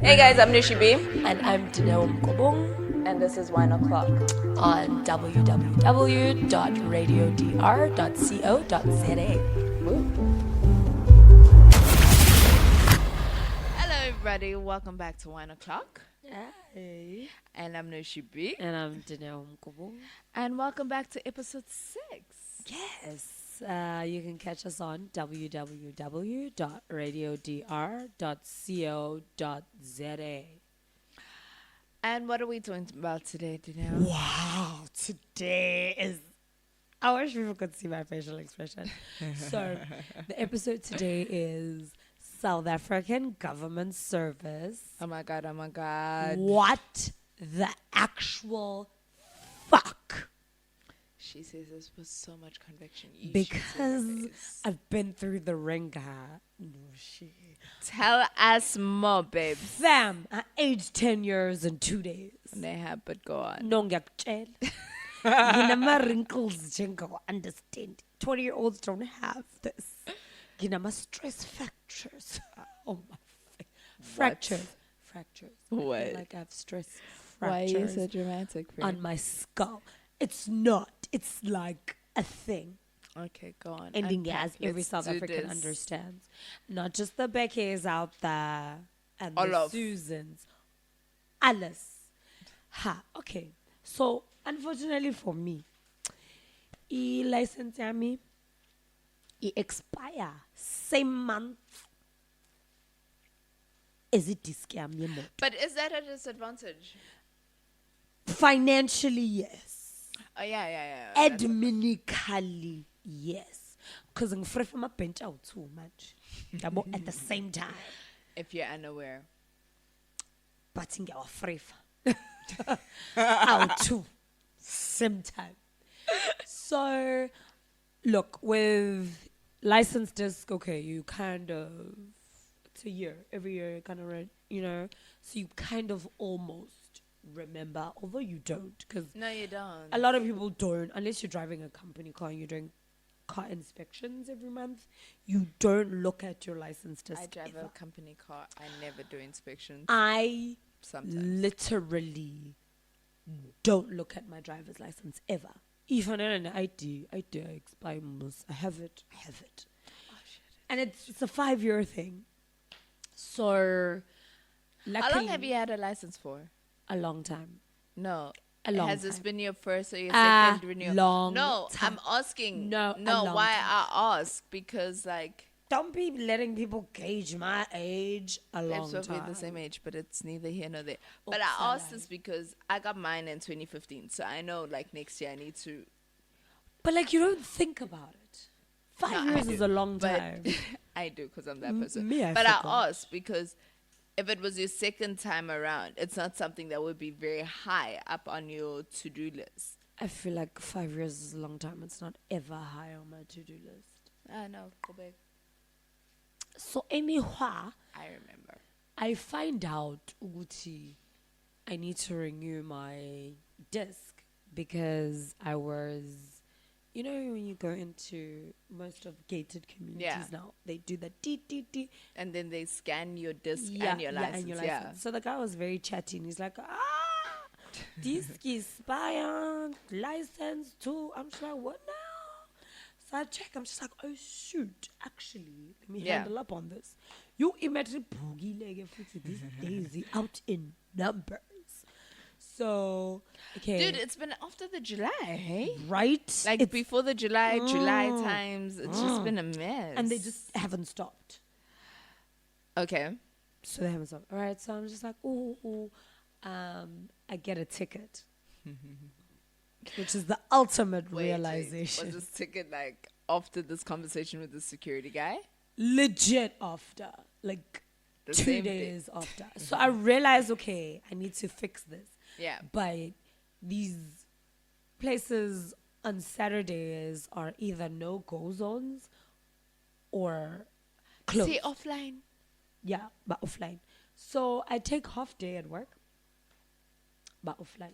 Hey guys, I'm Nushi B. And I'm Dineo and And this is Wineoclock. on www.radiodr.co.za. Hello everybody, welcome back to Wineoclock. Hey. And I'm Nushi B. And I'm Dineo And welcome back to episode 6. Yes. You can catch us on www.radiodr.co.za. And what are we talking about today, Dineo? Wow, today is... I wish people could see my facial expression. So, the episode today is South African Government Service. Oh my god, oh my god. What the actual fuck? She says this with so much conviction. You Because I've been through the ringer. No shit. Tell us more, babes. Fam, I aged 10 years in 2 days. Neha, but go on. No ngiyakutshela. Nginama wrinkles njengo understand. 20-year-olds don't have this. Nginama stress fractures. Oh my face. Fractures. What? I feel like I have stress Why are you fractures so dramatic, friend? on my skull. It's not. It's like a thing. Okay, go on. Ending Unpack. as every Let's South do African this. understands. Not just the Beckies out there and All the of. Susans. Alles. Ha, okay. So, unfortunately for me, license yami expire same month as it is yami. But is that a disadvantage? Financially, yes. Oh, yeah. Adminically, yes. Because I'm free from a bench out too much. At the same time. If you're unaware. But in our free out too. Same time. So, look, with licensed disc, okay, you kind of, it's a year. Every year you kind of read, so you kind of almost remember, although you don't, because No, you don't. a lot of people don't, unless you're driving a company car and you're doing car inspections every month, you don't look at your license disc. I drive ever. a company car. I never do inspections. I Sometimes. literally don't look at my driver's license ever. Even in an ID, I expire. I have it. Oh, shit. And it's a 5-year thing. So, How luckily, long have you had a license for? a long time. No. A long Has this time. been your first or your A second renewal? long No, time. I'm asking. No, a No, long why time. I ask? Because, like, Don't be letting people gauge my age a long we're time. the same age, but it's neither here nor there. Oh, But I asked Salah. this because I got mine in 2015. So I know, like, next year I need to. But like, you don't think about it. 5 No, I years do, is a long but time. I do because I'm that person. me, I but I forgot. asked because if it was your second time around, it's not something that would be very high up on your to-do list. I feel like 5 years is a long time. It's not ever high on my to-do list. I know, go back. So anyhow, I remember. I find out ukuthi I need to renew my disc because I was, when you go into most of gated communities Yeah. now, they do the dee. And then they scan your disc and your license. Yeah. So the guy was very chatty and he's like, disc expired, license too. I'm just like, what now? So I check, I'm just like, oh shoot, actually, let me Yeah. handle up on this. You imagine these days out in numbers. So, okay. Dude, it's been after the July, hey? right? Like It's- before the July times, it's just been a mess. and they just haven't stopped. Okay. So they haven't stopped. All right, so I'm just like, I get a ticket. Which is the ultimate Wait, realization. Was this ticket like after this conversation with the security guy? Legit after. Like The 2 same days after. So I realized, okay, I need to fix this. Yeah. But these places on Saturdays are either no-go zones or closed. See, offline. Yeah, but offline. So I take half day at work, but offline.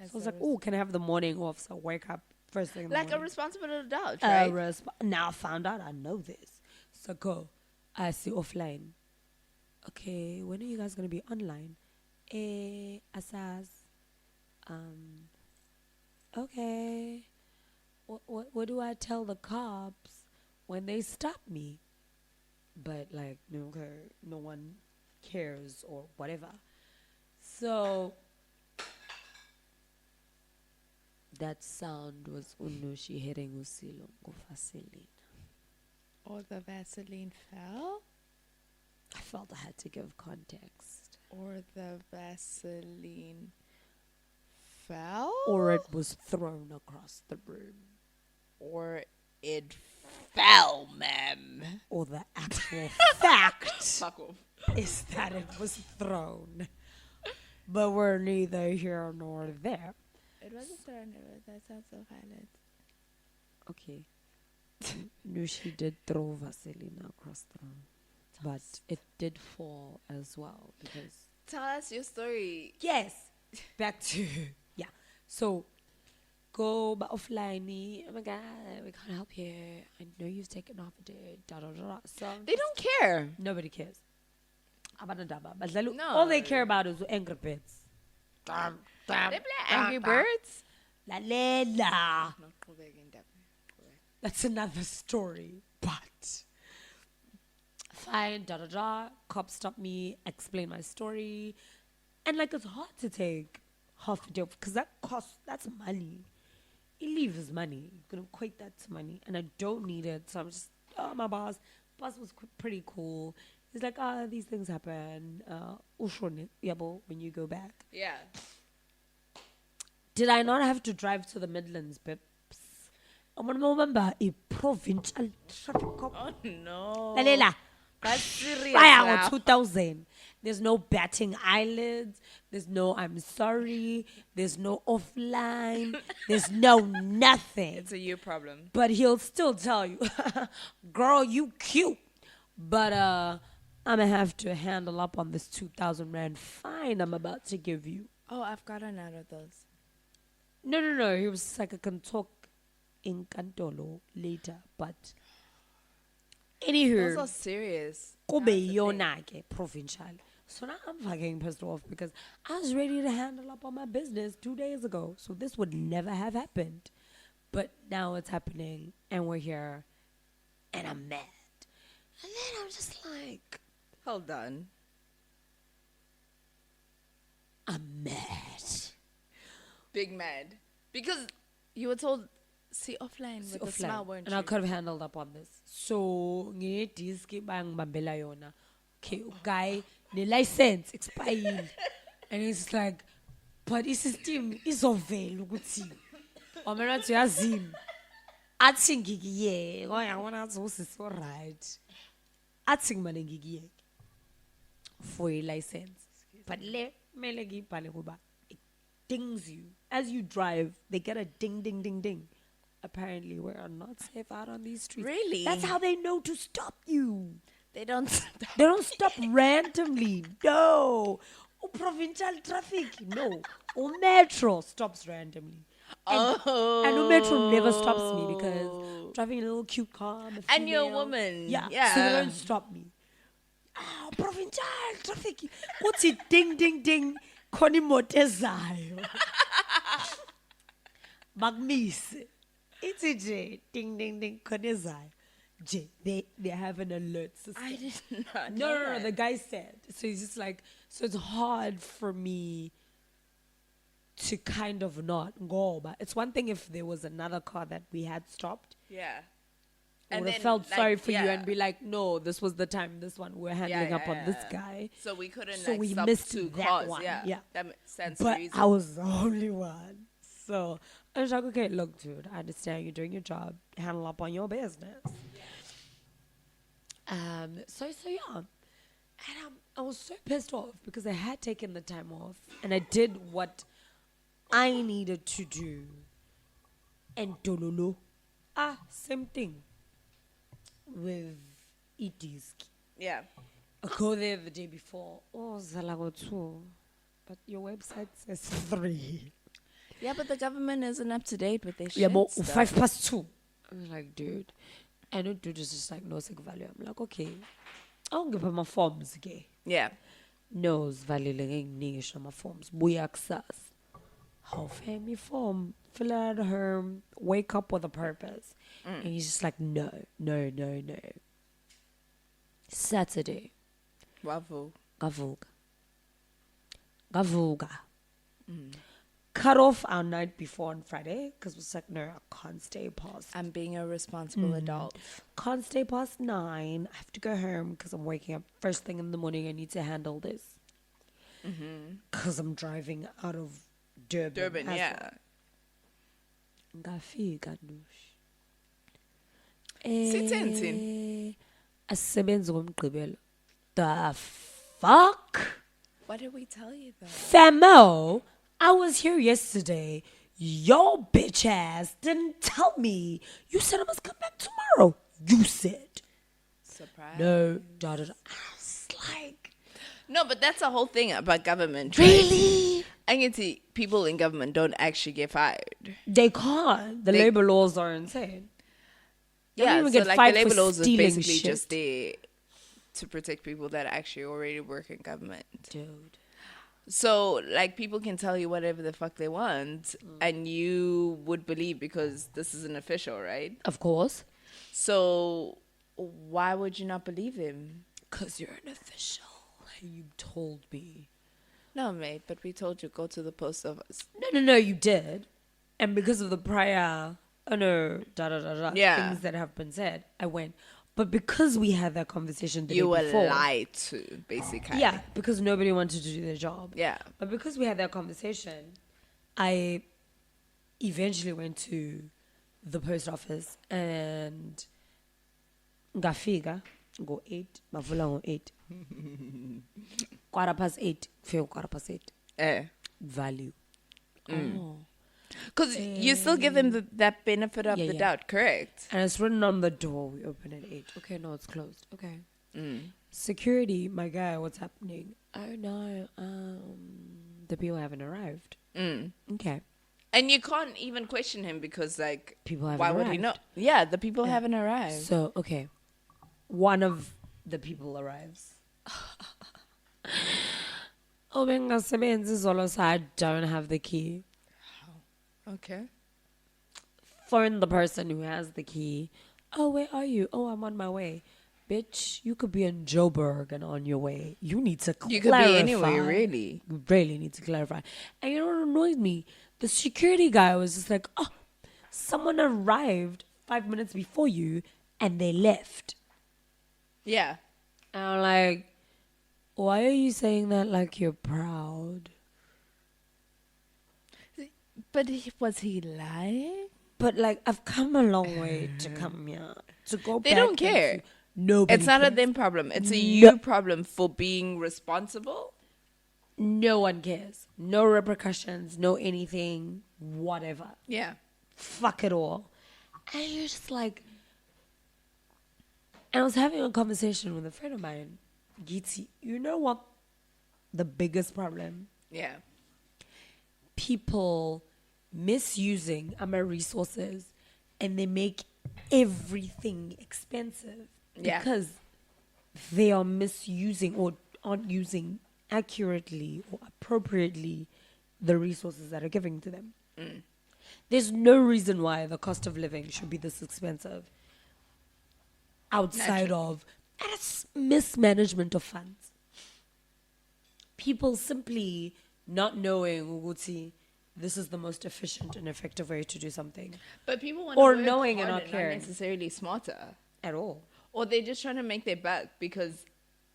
So I was like, oh, can I have the morning off? So I wake up first thing in the Like a morning. responsible adult, right? Now I found out I know this. So go. I see offline. okay, when are you guys gonna be online? Asas. Um, okay. What do I tell the cops when they stop me? But like, no, okay, no one cares or whatever. So that sound was Unushi hitting Usilo Vaseline. Or the Vaseline fell? I felt I had to give context. Or the Vaseline fell? Or it was thrown across the room. Or it fell, ma'am. Or the actual fact Fuck off. is that it was thrown. But we're neither here nor there. It wasn't thrown. That sounds so violent. Okay. Nushi did throw Vaselina across the room. But it did fall as well because... Tell us your story. Yes. Back to... Yeah. So, go offline. Oh my God, we can't help you. I know you've taken off a day. Da, da, da, da. So They don't care. nobody cares. But No. all they care about is angry birds. They play Angry Birds. La lela. Not Qhubeka. That's another story. But fine, da da da. Cops stop me, explain my story, and like it's hard to take half a day because that's money. You leave is money. You're gonna equate that to money, and I don't need it. So I'm just my boss. Boss was pretty cool. He's like, these things happen. Ushone, yabo, when you go back. Yeah. Did I not have to drive to the Midlands, Pips? I remember a provincial traffic cop. Oh no. Lalela. That's serious. Fire now. 2000. There's no batting eyelids. There's no I'm sorry. There's no offline. There's no nothing. It's a you problem. But he'll still tell you, girl, you cute. But I'm going to have to handle up on this 2,000 Rand fine I'm about to give you. Oh, I've gotten out of those. No. He was like, I can talk in Kantolo later. But anywho. Those are serious. Kube yona ke provincial. So now I'm fucking pissed off because I was ready to handle up on my business 2 days ago. So this would never have happened. But now it's happening and we're here and I'm mad. And then I'm just like, Hold on. I'm mad. Big mad. Because you were told, see offline with a smile, weren't and you? I could have handled up on this. So, ngediski bangibambela yona. Okay, guy, the license expired. And it's like, but i-system izovela ukuthi wamela ukuthi uyazini athi ngikiyeke ngoyabona ukuthi usisi right athi ngimane ngikiyeke for a license. But le mele ngibhale kuba it dings you as you drive. They get a ding ding ding ding. Apparently we are not safe out on these streets. Really? That's how they know to stop you. They don't They don't stop randomly. No. Oh, provincial traffic. No. Oh, metro stops randomly. And metro never stops me because I'm driving a little cute car. I'm a And you're a female. woman. Yeah. Yeah. So they don't stop me. Oh, provincial traffic. What's it? Ding, ding, ding. Koni motezayo. Magmis. It's a J. Ding, ding, ding. Koni zayo. J. They have an alert system. I did not. No. The guy said. So he's just like, so it's hard for me to kind of not go. But it's one thing if there was another car that we had stopped. Yeah. I would have then, felt like, sorry for you yeah. and be like, no, this was the time, this one, we're handling up on this guy. So we couldn't So we stop missed two that cars. one, Yeah. yeah. That makes sense. But reason. I was the only one. So I was like, okay, look, dude, I understand you're doing your job. Handle up on your business. So yeah. And I was so pissed off because I had taken the time off and I did what I needed to do. And Dololo, same thing with e-disc. Yeah. I go there the day before. Oh, Zalago 2. But your website says 3. Yeah, but the government isn't up to date with their shit. Yeah, but stuff. 2:05. I was like, dude. And the dude is just like, no sick value. I'm like, okay. I'll give her my forms, okay. Yeah. No, sivalile ngekuningi ama-forms. Buya kusasa. How family form? Fill out her wake up with a purpose. And he's just like, no, no, no, no. Saturday. Wavu. Gavuga. Gavuga. Cut off our night before on Friday because it's like, no, I can't stay past. I'm being a responsible adult. Can't stay past 9. I have to go home because I'm waking up first thing in the morning. I need to handle this. Because I'm driving out of Durban. as Yeah. well. Ngafika Nushi. Sitheni? Asebenzi ngomgqibelo. The fuck? What did we tell you though? Famo, I was here yesterday. Your bitch ass didn't tell me. You said I must come back tomorrow. You said. Surprise. No, da da da. I was like, No, but that's the whole thing about government. Right? really? I can see people in government don't actually get fired. They can't. The labor laws are insane. They don't Yeah, even so get like fired the labor for laws is stealing basically shit. just there to protect people that actually already work in government. Dude. So like people can tell you whatever the fuck they want and you would believe because this is an official, right? Of course. So why would you not believe them? Because you're an official. You told me. No, mate, but we told you go to the post office. No, you did. And because of the prior, Yeah. things that have been said, I went. But because we had that conversation the You day were before. lied to, basically. Yeah, because nobody wanted to do their job. Yeah. But because we had that conversation, I eventually went to the post office and ngafika go 8, bavula ngo 8. 8:15, feel 8:15. Value. Oh. Because you still give them that benefit of Yeah, the yeah. doubt, correct? And it's written on the door. We open at 8. Okay, no, it's closed. Okay. Security, my guy, what's happening? Oh no, the people haven't arrived. Okay. And you can't even question him because, like, People haven't why would he arrived. know? Yeah, the people haven't arrived. So, okay. One of the people arrives. Oh, bengasebenzi izolo, so I don't have the key. Okay. Phone the person who has the key. Oh, where are you? Oh, I'm on my way. Bitch, you could be in Joburg and on your way. You need to clarify. You could be anywhere, really. You really need to clarify. And you know what annoyed me? The security guy was just like, oh, someone arrived 5 minutes before you and they left. Yeah. And I'm like, why are you saying that like you're proud? But was he lying? But like, I've come a long way to come here. To go back. They don't care. into- Nobody It's not a cares. them problem. It's a you problem for being responsible. No one cares. No repercussions, no anything, whatever. Yeah. Fuck it all. And you're just like, and I was having a conversation with a friend of mine, Giti. You know what the biggest problem? Yeah. People misusing our resources and they make everything expensive Yeah. because they are misusing or aren't using accurately or appropriately the resources that are given to them. There's no reason why the cost of living should be this expensive outside of, and it's mismanagement of funds. People simply not knowing ukuthi this is the most efficient and effective way to do something But people want Or to work knowing and harder, not caring. necessarily smarter. at all. Or they're just trying to make their buck because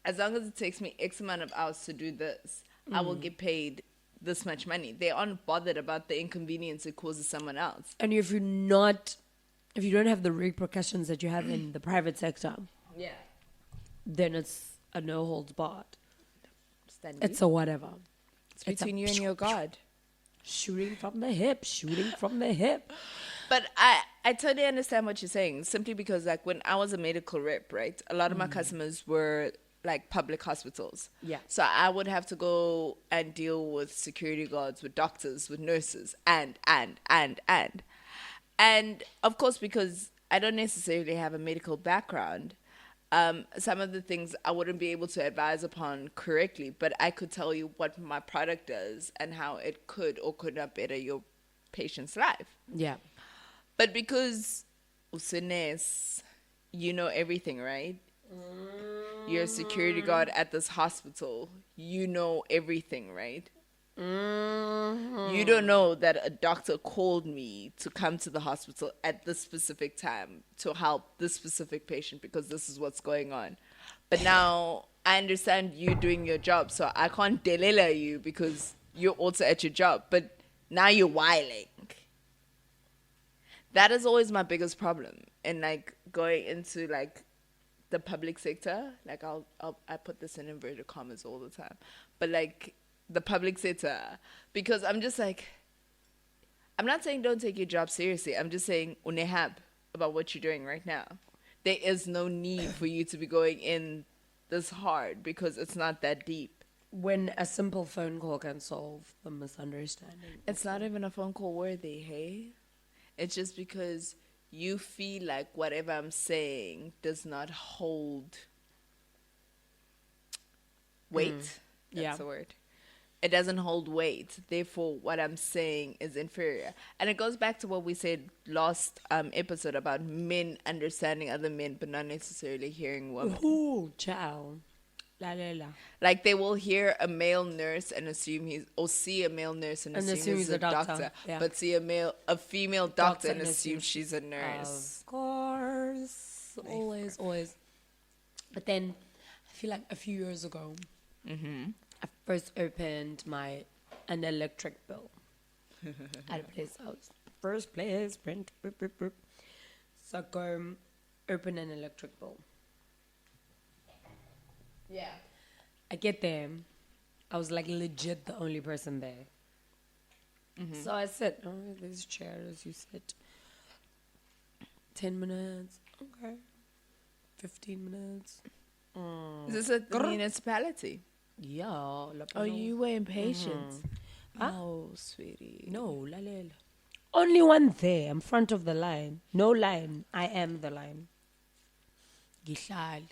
as long as it takes me X amount of hours to do this, I will get paid this much money. They aren't bothered about the inconvenience it causes someone else. And if you don't have the repercussions that you have in the private sector, Yeah. then it's a no holds barred. Stanley. It's a whatever. It's between you and your God. Shooting from the hip, shooting from the hip. But I totally understand what you're saying, simply because like when I was a medical rep, right, a lot of my customers were like public hospitals. Yeah. So I would have to go and deal with security guards, with doctors, with nurses, and. And of course, because I don't necessarily have a medical background, some of the things I wouldn't be able to advise upon correctly, but I could tell you what my product does and how it could or could not better your patient's life. Yeah. But because Usines, you know everything, right? You're a security guard at this hospital. You know everything, right? You don't know that a doctor called me to come to the hospital at this specific time to help this specific patient because this is what's going on. But now I understand you doing your job, so I can't delela you because you're also at your job. But now you're whiling. That is always my biggest problem. And like going into like the public sector, like I put this in inverted commas all the time, but like the public sector, because I'm just like, I'm not saying don't take your job seriously. I'm just saying unehab about what you're doing right now. There is no need for you to be going in this hard because it's not that deep. When a simple phone call can solve the misunderstanding. It's not even a phone call worthy, hey? It's just because you feel like whatever I'm saying does not hold weight. That's the word. It doesn't hold weight. Therefore, what I'm saying is inferior. And it goes back to what we said last episode about men understanding other men, but not necessarily hearing women. Ooh, ciao. La la la. Like they will hear a male nurse and assume or see a male nurse and assume he's a doctor. Yeah. But see a female doctor and assume she's a nurse. Of course. Always, always. But then I feel like a few years ago, I first opened an electric bill at a place. I was first place, print. So I go open an electric bill. Yeah. I get there. I was like legit the only person there. So I sit. Oh, there's chairs. You sit. 10 minutes. Okay. 15 minutes. Is this a municipality? Yeah. Oh, you were impatient. Oh, sweetie. No, la la la. Only one there. I'm front of the line. No line. I am the line. Gihlal.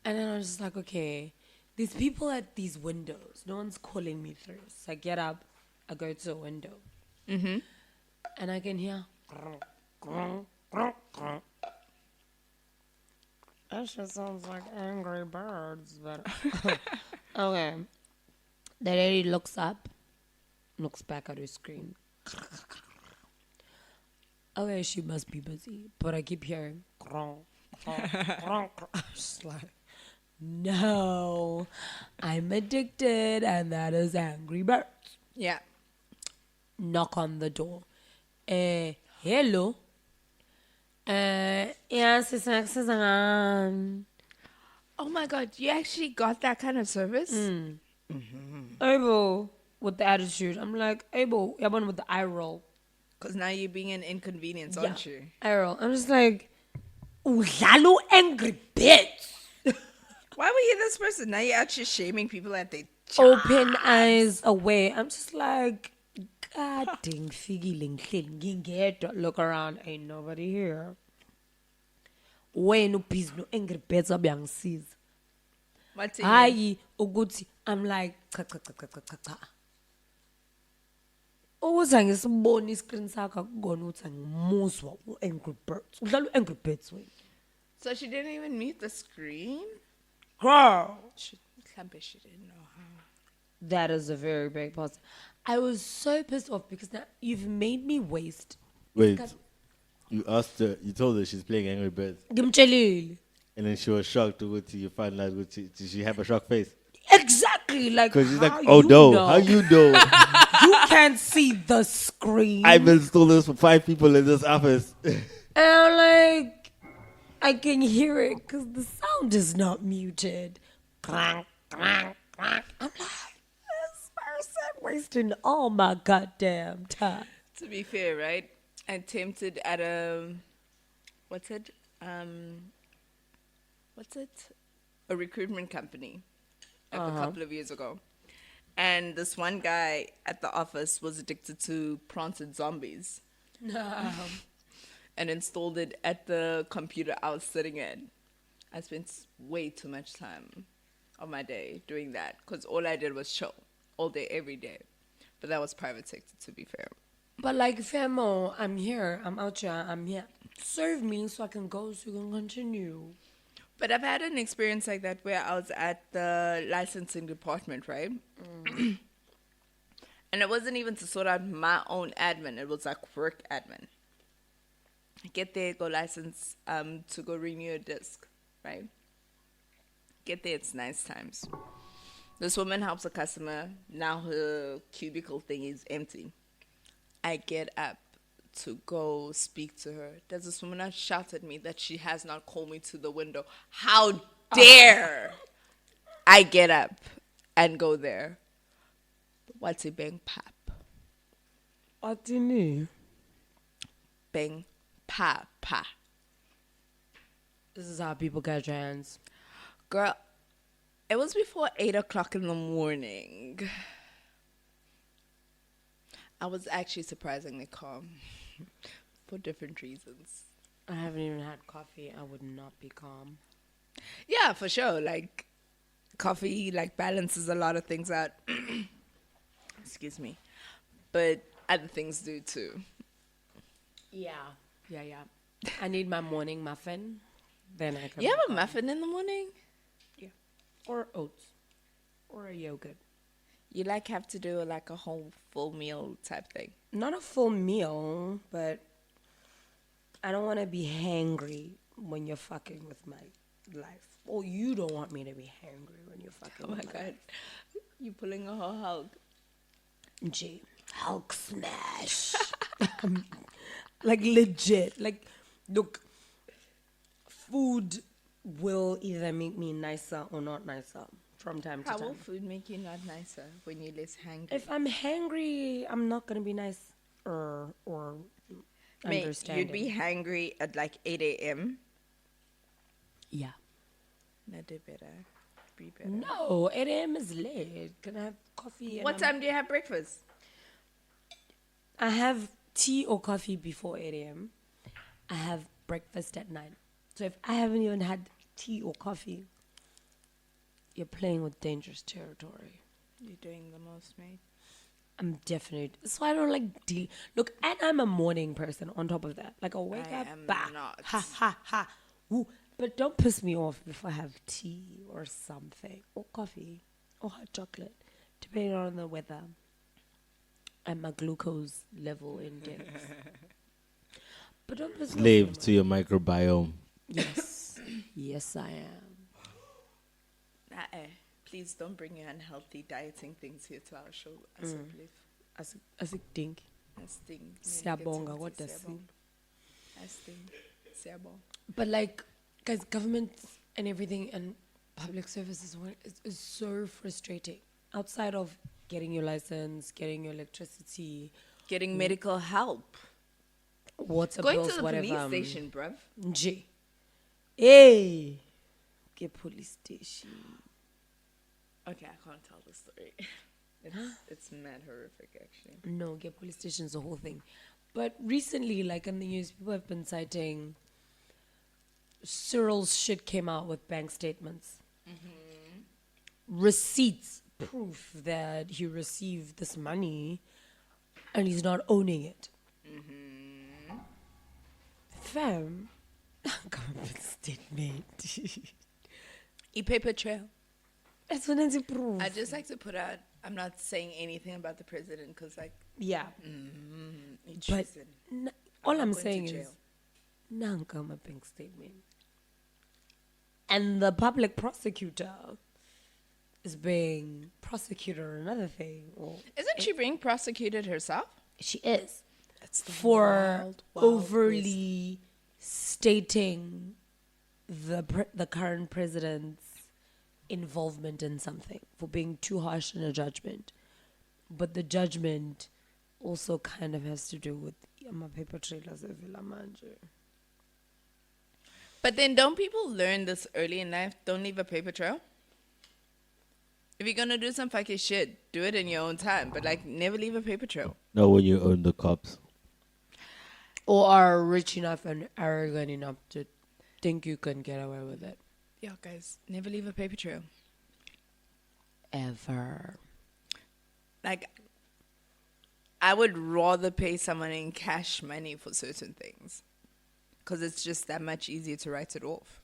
And then I was just like, okay, there's people at these windows. No one's calling me through. So I get up. I go to a window. And I can hear. That just sounds like Angry Birds. But okay. The lady looks up. Looks back at her screen. Okay, she must be busy. But I keep hearing. I'm just like, no, I'm addicted, and that is Angry Birds. Yeah. Knock on the door. Hello. Yes, it's Susan. Oh my God, you actually got that kind of service? Abo, with the attitude. I'm like, Abo, yeah, one with the eye roll. Because now you're being an inconvenience, aren't you? Eye roll. I'm just like, Udlalo Angry Birds. Why were you this person? Now you're actually shaming people at their Open eyes away. I'm just like, God dang, look around, ain't nobody here. When upis no Angry Birds abuyangisiza. Hayi ukuthi I'm like cha. Ukuze ngisibone iscreen sakho akukona ukuthi angimuzwa uAngry Birds. Udlala uAngry Birds wena. So she didn't even mute the screen? Girl. She didn't know how. That is a very big positive. I was so pissed off because now you've made me waste. Wait, you asked her, you told her she's playing Angry Birds, Ngimtshelile. and then she was shocked to you find out did she have a shocked face? Exactly, like Because she's like, how oh you no, know? how you know? You can't see the screen. I've installed this for 5 people in this office. And I'm like, I can hear it because the sound is not muted. Clank, clank, clank. I'm like, this person wasting all my goddamn time. To be fair, right? I attempted at a recruitment company like a couple of years ago. And this one guy at the office was addicted to Planted Zombies. No. And installed it at the computer I was sitting in. I spent way too much time of my day doing that because all I did was chill all day, every day. But that was private sector, to be fair. But like, Famo, I'm here, I'm out here, I'm here. Serve me so I can go, so you can continue. But I've had an experience like that where I was at the licensing department, right? And it wasn't even to sort out my own admin. It was like work admin. Get there, go license to go renew a disc, right? Get there, it's nice times. This woman helps a customer. Now her cubicle thing is empty. I get up to go speak to her. Does this woman not shout at me that she has not called me to the window? How dare I get up and go there? What's a bang pap? What do you mean? Bang pa pa. This is how people get trans. Girl, it was before 8 o'clock in the morning. I was actually surprisingly calm for different reasons. I haven't even had coffee. I would not be calm. Yeah, for sure. Like, coffee, like, balances a lot of things out. Excuse me. But other things do too. Yeah. I need my morning muffin. Then I can. You have a muffin in the morning? Yeah. Or oats. Or a yogurt. You like have to do like a whole full meal type thing. Not a full meal, but I don't want to be hangry when you're fucking with my life. Or you don't want me to be hangry when you're fucking Oh my with my God. life. You pulling a whole Hulk. G. Hulk smash. Like legit. Like, look, food will either make me nicer or not nicer from time to How time. will food make you not nicer when you're less hungry? If I'm hangry, I'm not going to be nice or Mate, understanding. you'd be hangry at like 8 a.m. Yeah. Not do better. Be better. No, 8 a.m. is late. Can I have coffee? And What time do you have breakfast? I have tea or coffee before 8 a.m. I have breakfast at 9. So if I haven't even had tea or coffee, you're playing with dangerous territory. You're doing the most, mate. I'm definitely. So I don't like deal. Look, and I'm a morning person on top of that. Like, I'll wake I up, am bah, not. ha, ha, ha. Woo. But don't piss me off if I have tea or something, or coffee, or hot chocolate, depending on the weather and my glucose level index. But don't piss me Slave off. to your microbiome. Yes. Yes, I am. Please don't bring your unhealthy dieting things here to our show. As a belief. Asikudingi. Asting. Siyabonga, kodwa si- Asting. Siyabonga. But like, guys, government and everything and public services is so frustrating. Outside of getting your license, getting your electricity, Getting medical help. water Going bills, to the whatever. police station, bruv. Nje. Hey, get police station. Okay, I can't tell the story. It's mad horrific, actually. No, get police station's the whole thing. But recently, like in the news, people have been citing Cyril's shit came out with bank statements. Receipts, proof that he received this money and he's not owning it. Fam, government statement. E-paper trail. That's what it's proof. I just like to put out, I'm not saying anything about the president because, like, Yeah. But interesting. all not I'm going to saying is, jail. nanka my bank statement. And the public prosecutor is being prosecuted or another thing. Or Isn't she being prosecuted herself? she is. That's the For wild overly stating the current president's involvement in something, for being too harsh in a judgment. But the judgment also kind of has to do with paper trailers evela manje. But then don't people learn this early in life? Don't leave a paper trail? If you're going to do some fucking shit, do it in your own time. But, like, never leave a paper trail. Not when you own the cops. Or are rich enough and arrogant enough to think you can get away with it. Yeah, guys, never leave a paper trail. Ever. Like, I would rather pay someone in cash money for certain things. Because it's just that much easier to write it off.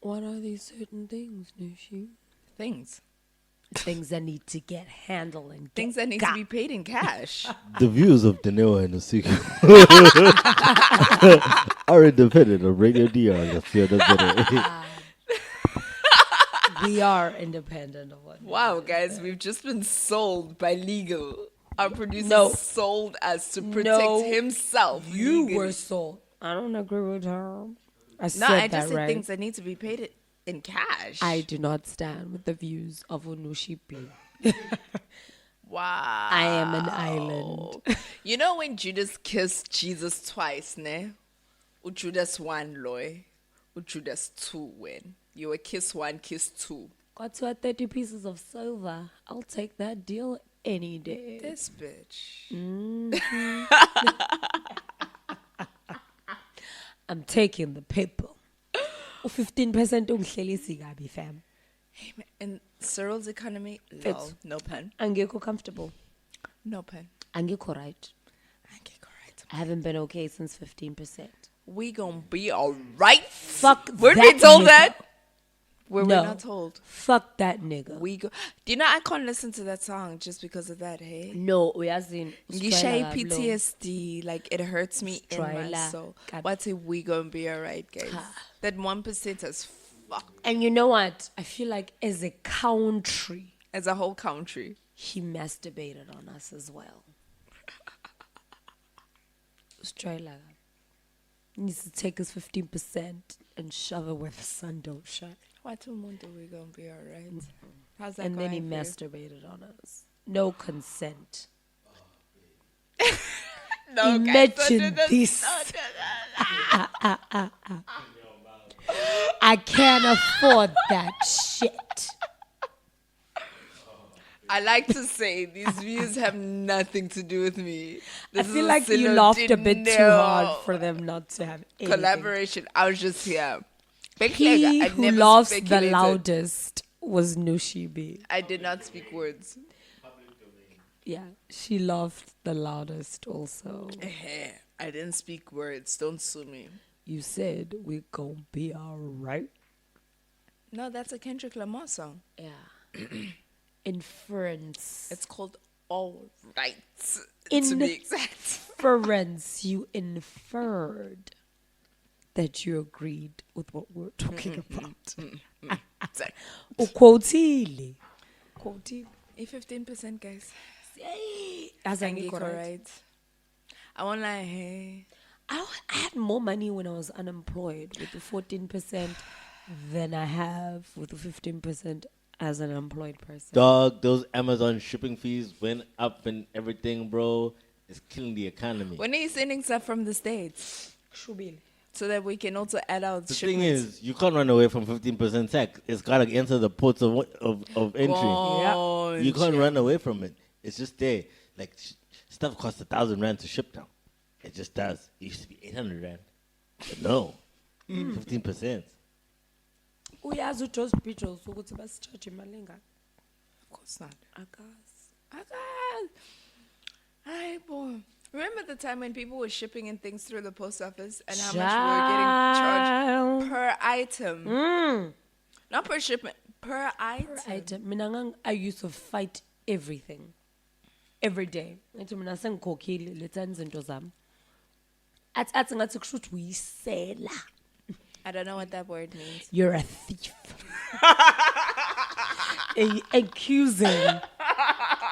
What are these certain things, Nushi? Things. Things that need to get handled and Things that need to be paid in cash. The views of Dineo and Nushi are independent of Radio DR. We are independent of what. Wow, guys, we've just been sold by legal. Our producer sold us to protect himself. You legally. were sold. I don't agree with her. I No, I just said right? things that need to be paid in cash. I do not stand with the views of Nushi B. Wow. I am an island. You know when Judas kissed Jesus twice, ne? Judas 1 loy. Judas 2 win. You were kiss 1, kiss 2. Got to 30 pieces of silver. I'll take that deal any day. This bitch. I'm taking the paper. 15% ungihlelisi kabi fam. Hey, man, in Cyril's economy, lol, no pen. Angekho comfortable. No pen. Angekho right. Right. I haven't been okay since 15%. We gonna be alright. Fuck Weren't that we told nigga. that? Were we No. not told? Fuck that nigga. We go. Do you know I can't listen to that song just because of that? Hey, No, we are in Gishai PTSD. Like it hurts me in my Strela. soul. God. What's it? We gonna be alright, guys. That 1% has fucked And you know what? I feel like as a country, as a whole country. he masturbated on us as well. Australia needs to take us 15% and shove it where the sun don't shine. What mundo we gonna be alright? How's that And then he going for you? masturbated on us. No consent. No, guys, Imagine don't do this. this. Don't do that. I can't afford that shit. I like to say these views have nothing to do with me. I This feel is like you Silo laughed a bit too Dineo hard for them not to have anything. collaboration. I was just here. Big He leg, I who never laughs the speculated. loudest was Nushi B. I did not speak words. Yeah, she laughed the loudest also. I didn't speak words. Don't sue me. You said we gon' be alright. No, that's a Kendrick Lamar song. Yeah. Inference. It's called All Right, In- to be exact. Inference. You inferred that you agreed with what we're talking about. Sorry. Uquotile. Quotile. 15%, guys. As Thank you, right. I won't lie, hey. I had more money when I was unemployed with the 14% than I have with the 15% as an employed person. Dog, those Amazon shipping fees went up and everything, bro. It's killing the economy. When are you sending stuff from the States? So that we can also add out The shipments. thing is, you can't run away from 15% tax. It's got to enter the ports of entry. You can't run away from it. It's just there. Like, stuff costs 1,000 rand to ship now. It just does. It used to be 800 rand. But no. 15%. Uyazi uJost Beatles ukuthi basicharge imali engaka? Of course not. Akazi. Hi, boy. Remember the time when people were shipping in things through the post office and how much we were getting charged per item? Not per shipment, per item. Mina I used to fight everything. Every day. Ngithi mina sengikhokhile letha izinto zami. Athi ngathi kusho ukuthi uyisela. I don't know what that word means. You're a thief. Accusing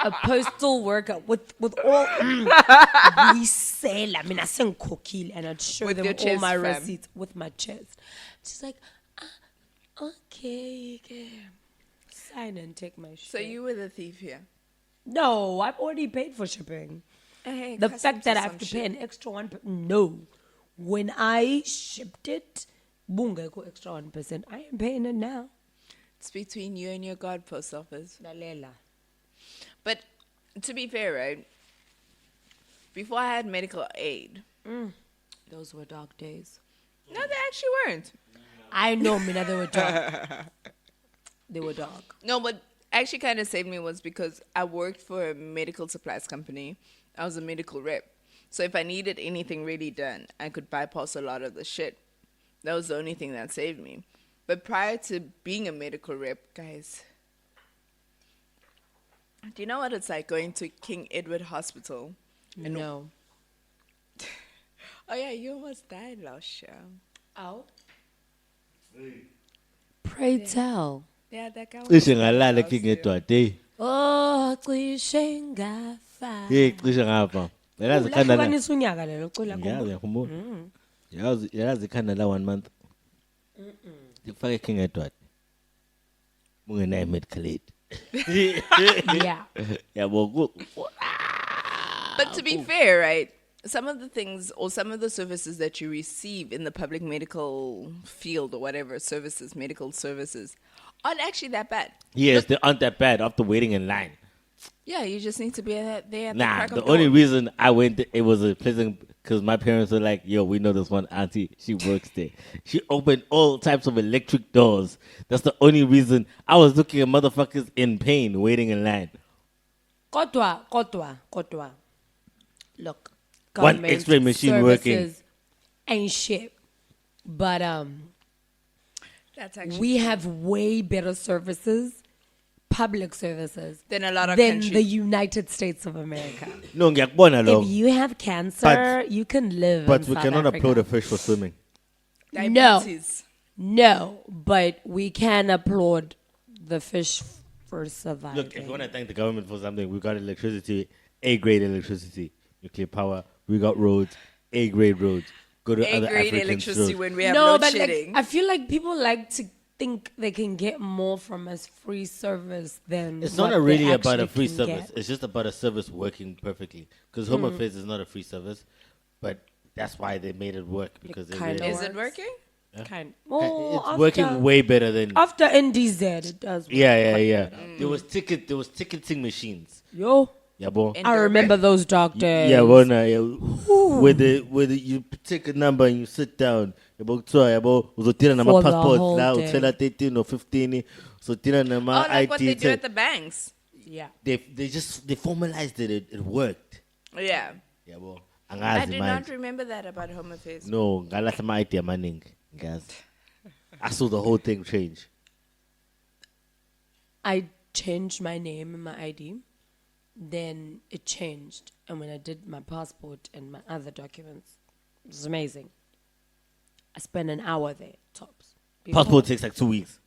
a postal worker with all uyisela mina sengikhokhile, and I'd show With them your all chest, my fam. receipts with my chest. She's like, okay. Sign and take my shit. So you were the thief here. No, I've already paid for shipping. Hey, The customs fact that or I have some to shit. pay an extra 1%. No. When I shipped it, bungekho extra 1%. I am paying it now. It's between you and your God, post office. Lalela. But to be fair, right? Before I had medical aid, Those were dark days. no, they actually weren't. I know, Mina, they were dark. They were dark. No, what actually kind of saved me was because I worked for a medical supplies company. I was a medical rep. So if I needed anything really done, I could bypass a lot of the shit. That was the only thing that saved me. But prior to being a medical rep, guys, do you know what it's like going to King Edward Hospital? No. Oh yeah, you almost died last year. Oh. Pray tell. Yeah, that guy. Cishe ngalala King Edward, eh? Oh, cishe ngafa. Hey, cishe ngafa. Yalazi ikhanda la. Lahlukanisa unyaka lelo cula Yazi yakhumbula. Yalazi ikhanda la 1 month. Ndifake King Edward. Mungenayo medical aid. Yeah. Yabo. But to be fair, right? Some of the things or some of the services that you receive in the public medical field or whatever services, medical services, aren't actually that bad. Yes, they aren't that bad after waiting in line. Yeah, you just need to be there at the Nah, crack of the dawn. only reason I went, it was a pleasant, because my parents were like, yo, we know this one auntie, she works there. She opened all types of electric doors. That's the only reason I was looking at motherfuckers in pain waiting in line. Kodwa. Look. One government X-ray machine working. services ain't shit. But That's actually we have way better services, public services, than a lot of than countries. the United States of America. No, ngiyakubona If lo, you have cancer, you can live but in we South cannot Africa. applaud a fish for swimming. Diabetes. No, but we can applaud the fish for surviving. Look, if you want to thank the government for something, we got electricity, A-grade electricity, nuclear power. We got roads, A-grade roads. Go to other A-grade African electricity roads. when we have no, load but like, shedding. I feel like people like to think they can get more from us free service than It's what not they really about a actually free can service. get. It's just about a service working perfectly. Because Home Affairs is not a free service, but that's why they made it work. Because they kinda realized Is it working? Kind. it's working way better than. After NDZ, it does. Work. Yeah. There was ticketing machines. Yo, Yeah, boy. In I remember those dark days. Yeah, well, where you take a number and you sit down. Uzotira na For the passports whole la day. utela 13 or 15. Uzotira na Oh, ma like what they ID. do at the banks. Yeah. They formalized it. It worked. Yeah. Yeah, boy. I Angazi do manje. not remember that about Home Affairs. No, ngalahla ma ID amaningi, guys. I saw the whole thing change. I changed my name in my ID. Then it changed. And when I did my passport and my other documents, it was amazing. I spent an hour there, tops. Passport takes like 2 weeks.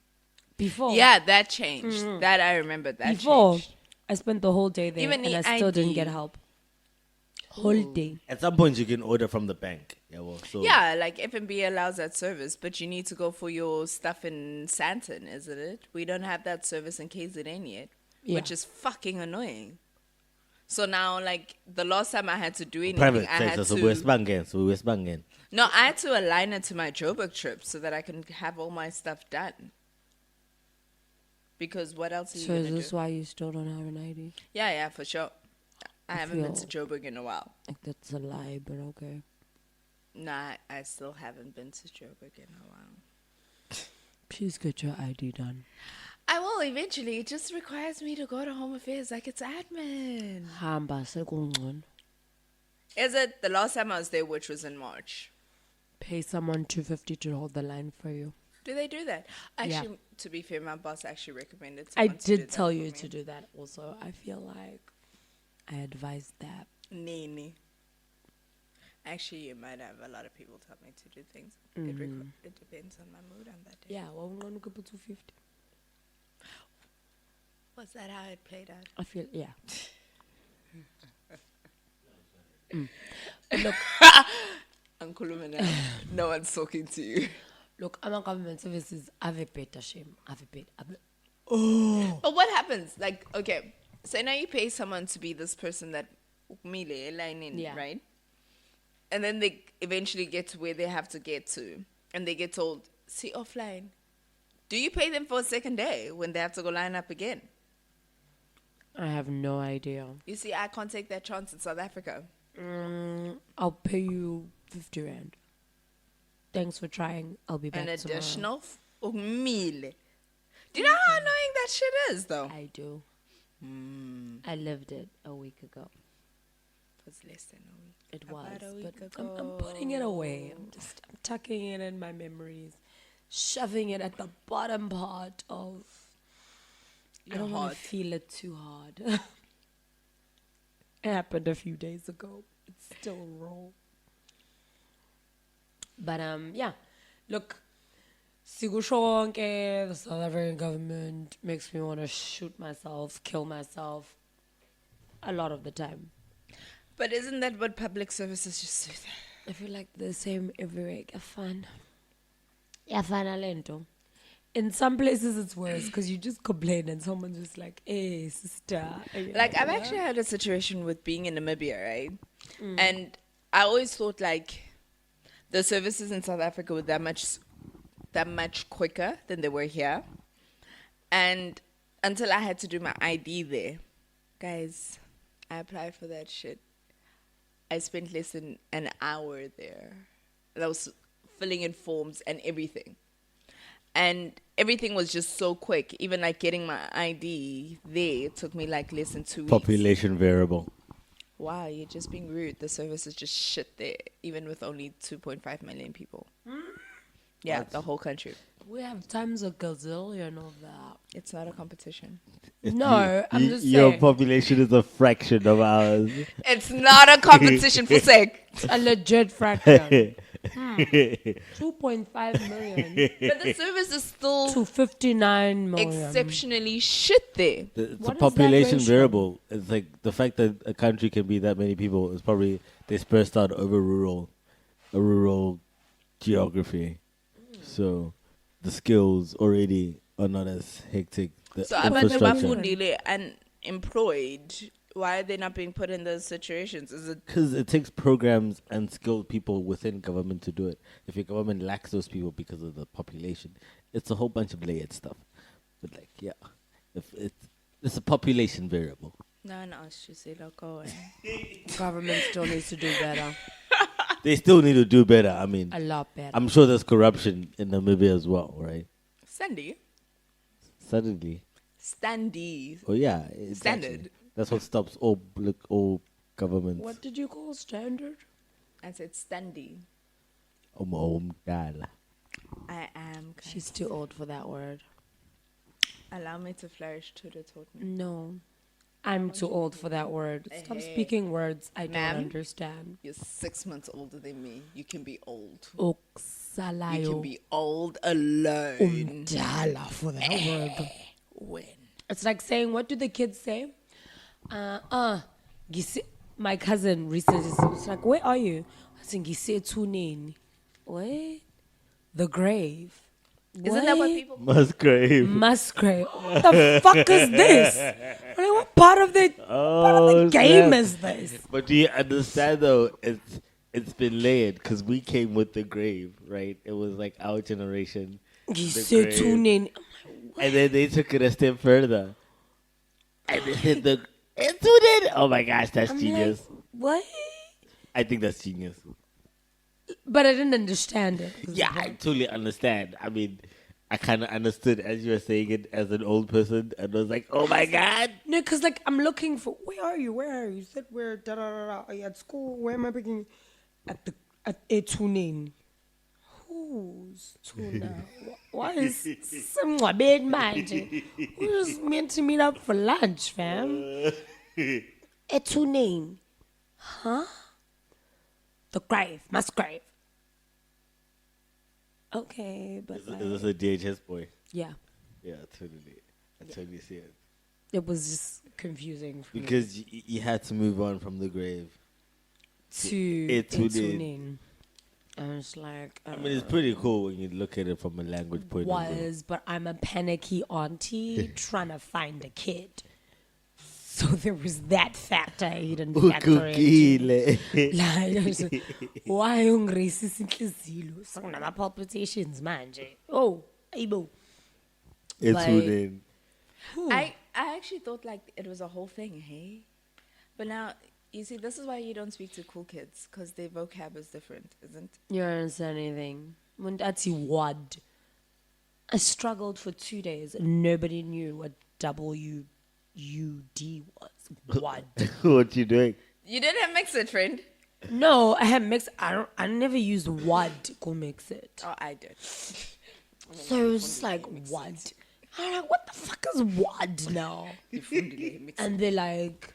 Before. Yeah, that changed. That I remember. That Before, changed. I spent the whole day there Even and I the still didn't ID. get help. Whole day. At some point, you can order from the bank. Yeah, well, so Yeah, like FNB allows that service, but you need to go for your stuff in Santon, isn't it? We don't have that service in KZN yet, which Yeah. is fucking annoying. So now, like, the last time I had to do anything, private I had sector. So to... West Bank. No, I had to align it to my Joburg trip so that I can have all my stuff done. Because what else are you So going is to this do? why you still don't have an ID? Yeah, for sure. I haven't been to feel- Joburg in a while. Like that's a lie, but okay. Nah, I still haven't been to Joburg in a while. Please get your ID done. I will eventually. It just requires me to go to Home Affairs like it's admin. Hamba sekungcono. Is it the last time I was there, which was in March? Pay someone $250 to hold the line for you. Do they do that? Yeah. Actually, to be fair, my boss actually recommended. I someone to do did that tell for you me. to do that also. I feel like I advised that. Nene. Actually, you might have a lot of people tell me to do things. It depends on my mood on that day. Yeah, well, I'm going to put 250. Was that how it played out? I feel, yeah. Uncle Lumina, no one's talking to you. Look, I'm a government services. Have a better shame. Have a bit. But what happens? Like, okay, so now you pay someone to be this person that umile line in, Yeah. right? And then they eventually get to where they have to get to, and they get told, "See offline." Do you pay them for a second day when they have to go line up again? I have no idea. You see, I can't take that chance in South Africa. I'll pay you 50 Rand. Thanks for trying. I'll be back An tomorrow. additional mile. Do you know how annoying that shit is, though? I do. I lived it a week ago. It was less than a week. It was, About a week but I'm putting it away. I'm tucking it in my memories, shoving it at the bottom part of. I don't want to feel it too hard. It happened a few days ago. It's still raw. But yeah, look, Sigushonke, the South African government makes me want to shoot myself, kill myself, a lot of the time. But isn't that what public services just do? I feel like the same everywhere. Lento. In some places it's worse because you just complain and someone's just like, hey, sister. Like, I've actually had a situation with being in Namibia, right? And I always thought, like, the services in South Africa were that much quicker than they were here. And until I had to do my ID there. Guys, I applied for that shit. I spent less than an hour there. And I was filling in forms and everything. And everything was just so quick. Even like getting my ID there took me like less than 2 weeks. Population variable. Wow, you're just being rude. The service is just shit there, even with only 2.5 million people. Yeah, the whole country. We have times a gazillion of that. It's not a competition. No, I'm just Your saying. population is a fraction of ours. It's not a competition for sake. A legit fraction. 2.5 million But the service is still to 59 million. exceptionally shit there. It's a What is that population ratio? variable. It's like the fact that a country can be that many people is probably dispersed out over a rural geography. So the skills already are not as hectic. The So I'm infrastructure. unemployed. Why are they not being put in those situations? Is it Because it takes programs and skilled people within government to do it. If your government lacks those people because of the population, it's a whole bunch of layered stuff. But like, yeah, if it's a population variable. no, she said go Government still needs to do better. They still need to do better. I mean, A lot better. I'm sure there's corruption in Namibia as well, right? Sandy. Suddenly. Standy. Oh yeah, Standard. That's what stops all governments. What did you call standard? I said standy. Dala. I am. She's too old for that word. Allow me to flourish to the taught me. No. I'm too old for that word. Stop speaking words I don't Ma'am? understand. You're 6 months older than me. You can be old. Oksalayo. You can be old alone. Umdala for that word. When? It's like saying, what do the kids say? My cousin recently was like, where are you? I think he said Tuneni. What? The grave. Isn't that what people Musgrave. Musgrave. What the fuck is this? What part of the game snap. is this? But do you understand though? It's been layered because we came with the grave, right? It was like our generation. He the said grave. Tuneni. And then they took it a step further. And they said oh my gosh, that's genius. Like, what? I think that's genius. But I didn't understand it. Yeah, I totally understand. I mean, I kind of understood as you were saying it as an old person, and I was like, "Oh my god!" No, because like I'm looking for. Where are you? Where are you? You said where? Da da da da. Are you at school? Where am I picking? At Etunin. Who's Tuna? Why is some big manje? We was meant to meet up for lunch, fam. Etunin, huh? The grave, Musgrave. Okay, but Is this a DHS boy? yeah, Yeah, totally. I totally see it. it was just confusing for me. Because you had to move on from the grave. To Etunin. I was like, I mean, it's pretty cool when you look at it from a language point of view. but I'm a panicky auntie trying to find a kid. So there was that factor he didn't factor in. Like, why ungracist inhlizilo? Sonama palpitations manje. Oh, Aibo. It's within. I actually thought like it was a whole thing, hey? But now, you see, this is why you don't speak to cool kids, because their vocab is different, isn't it? You don't understand anything. Mundati wad. I struggled for 2 days and nobody knew what WUD was. Wad. What you doing? You didn't mix it, friend. No, I had mixed. I never used wad to mix it. Oh, I did. So it was just like wad. I'm like, what the fuck is wad now? And they're like,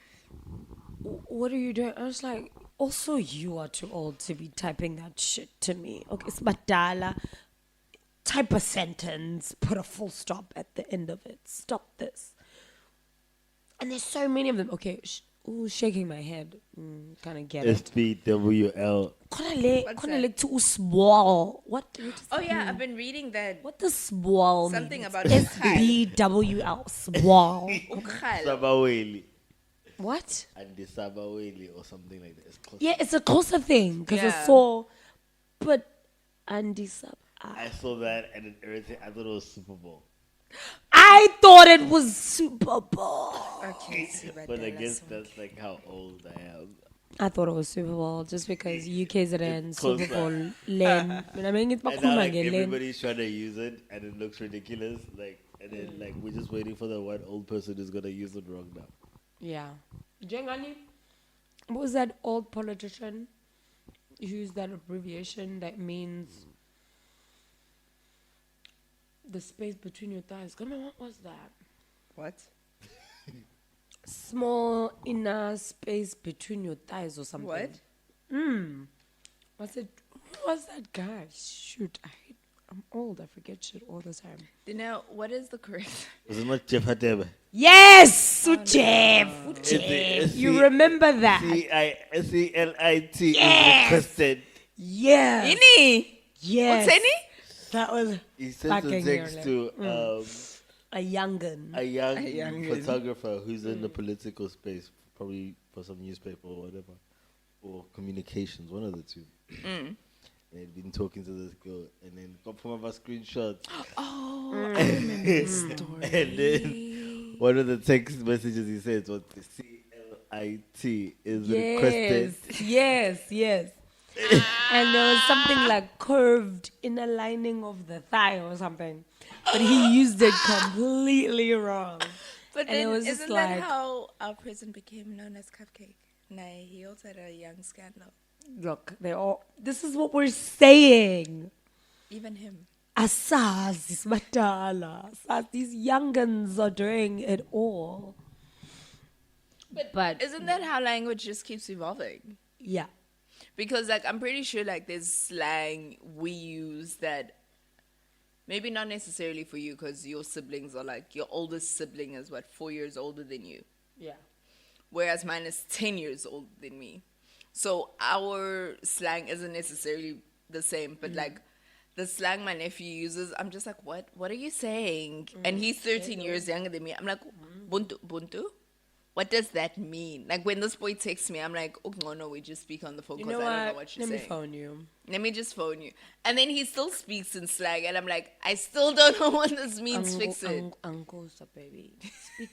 what are you doing? I was like, also you are too old to be typing that shit to me. Okay, it's badala. Type a sentence, put a full stop at the end of it. Stop this. And there's so many of them. Okay, shaking my head. Kind of get it. SPWL. Like too small. What? Oh yeah, I've been reading that. What does small Something mean? about SBWL. Small. Sabaweli. What? And the Sabaweli or something like that. It's close. Yeah, it's a closer thing because Yeah. it's so. But Andy Sab. I saw that and everything. I thought it was Super Bowl. I thought it was Super Bowl. Okay, But I guess that's like how old I am. I thought it was Super Bowl just because UKZN It's Super closer. Bowl Len. I mean, it's And now like Len. everybody's trying to use it and it looks ridiculous. Like and then like we're just waiting for the one old person who's gonna use it wrong now. Yeah. Jengani, what was that old politician who used that abbreviation that means the space between your thighs? Come on, what was that? What? Small inner space between your thighs or something. What? What's it? Who was that guy? Shoot, I'm old. I forget shit all the time. Dineo, what is the correct? Was it not Jeff Hatebe? Yes, Jeff. It's You remember that? CICLIT is Yes. requested. Yes. Ini. Yes. Utseni? That was He sent a fucking text to a young'un. a young young photographer who's in the political space, probably for some newspaper or whatever, or communications, one of the two. They'd been talking to this girl, and then got from our screenshots. Oh, I remember this story. And then one of the text messages he said was the CLIT is requested. Yes. And there was something like curved inner lining of the thigh or something. But he used it completely wrong. But And it then was just isn't that like- how our prison became known as Cupcake? Nah, he also had a young scandal. Look, this is what we're saying. Even him. Asaz, is matala. Asaz, these young'uns are doing it all. But Isn't that how language just keeps evolving? yeah. Because like I'm pretty sure like there's slang we use that maybe not necessarily for you because your siblings are like your oldest sibling is 4 years older than you, Yeah. whereas mine is 10 years older than me. So our slang isn't necessarily the same, but like the slang my nephew uses, I'm just like, what are you saying? And he's 13 years younger than me. I'm like, buntu. What does that mean? Like when this boy texts me, I'm like, oh no, we just speak on the phone You because know I don't know what? what you're Let me saying. phone you. Let me just phone you. And then he still speaks in slang, and I'm like, I still don't know what this means. Fix it. Angosa, baby.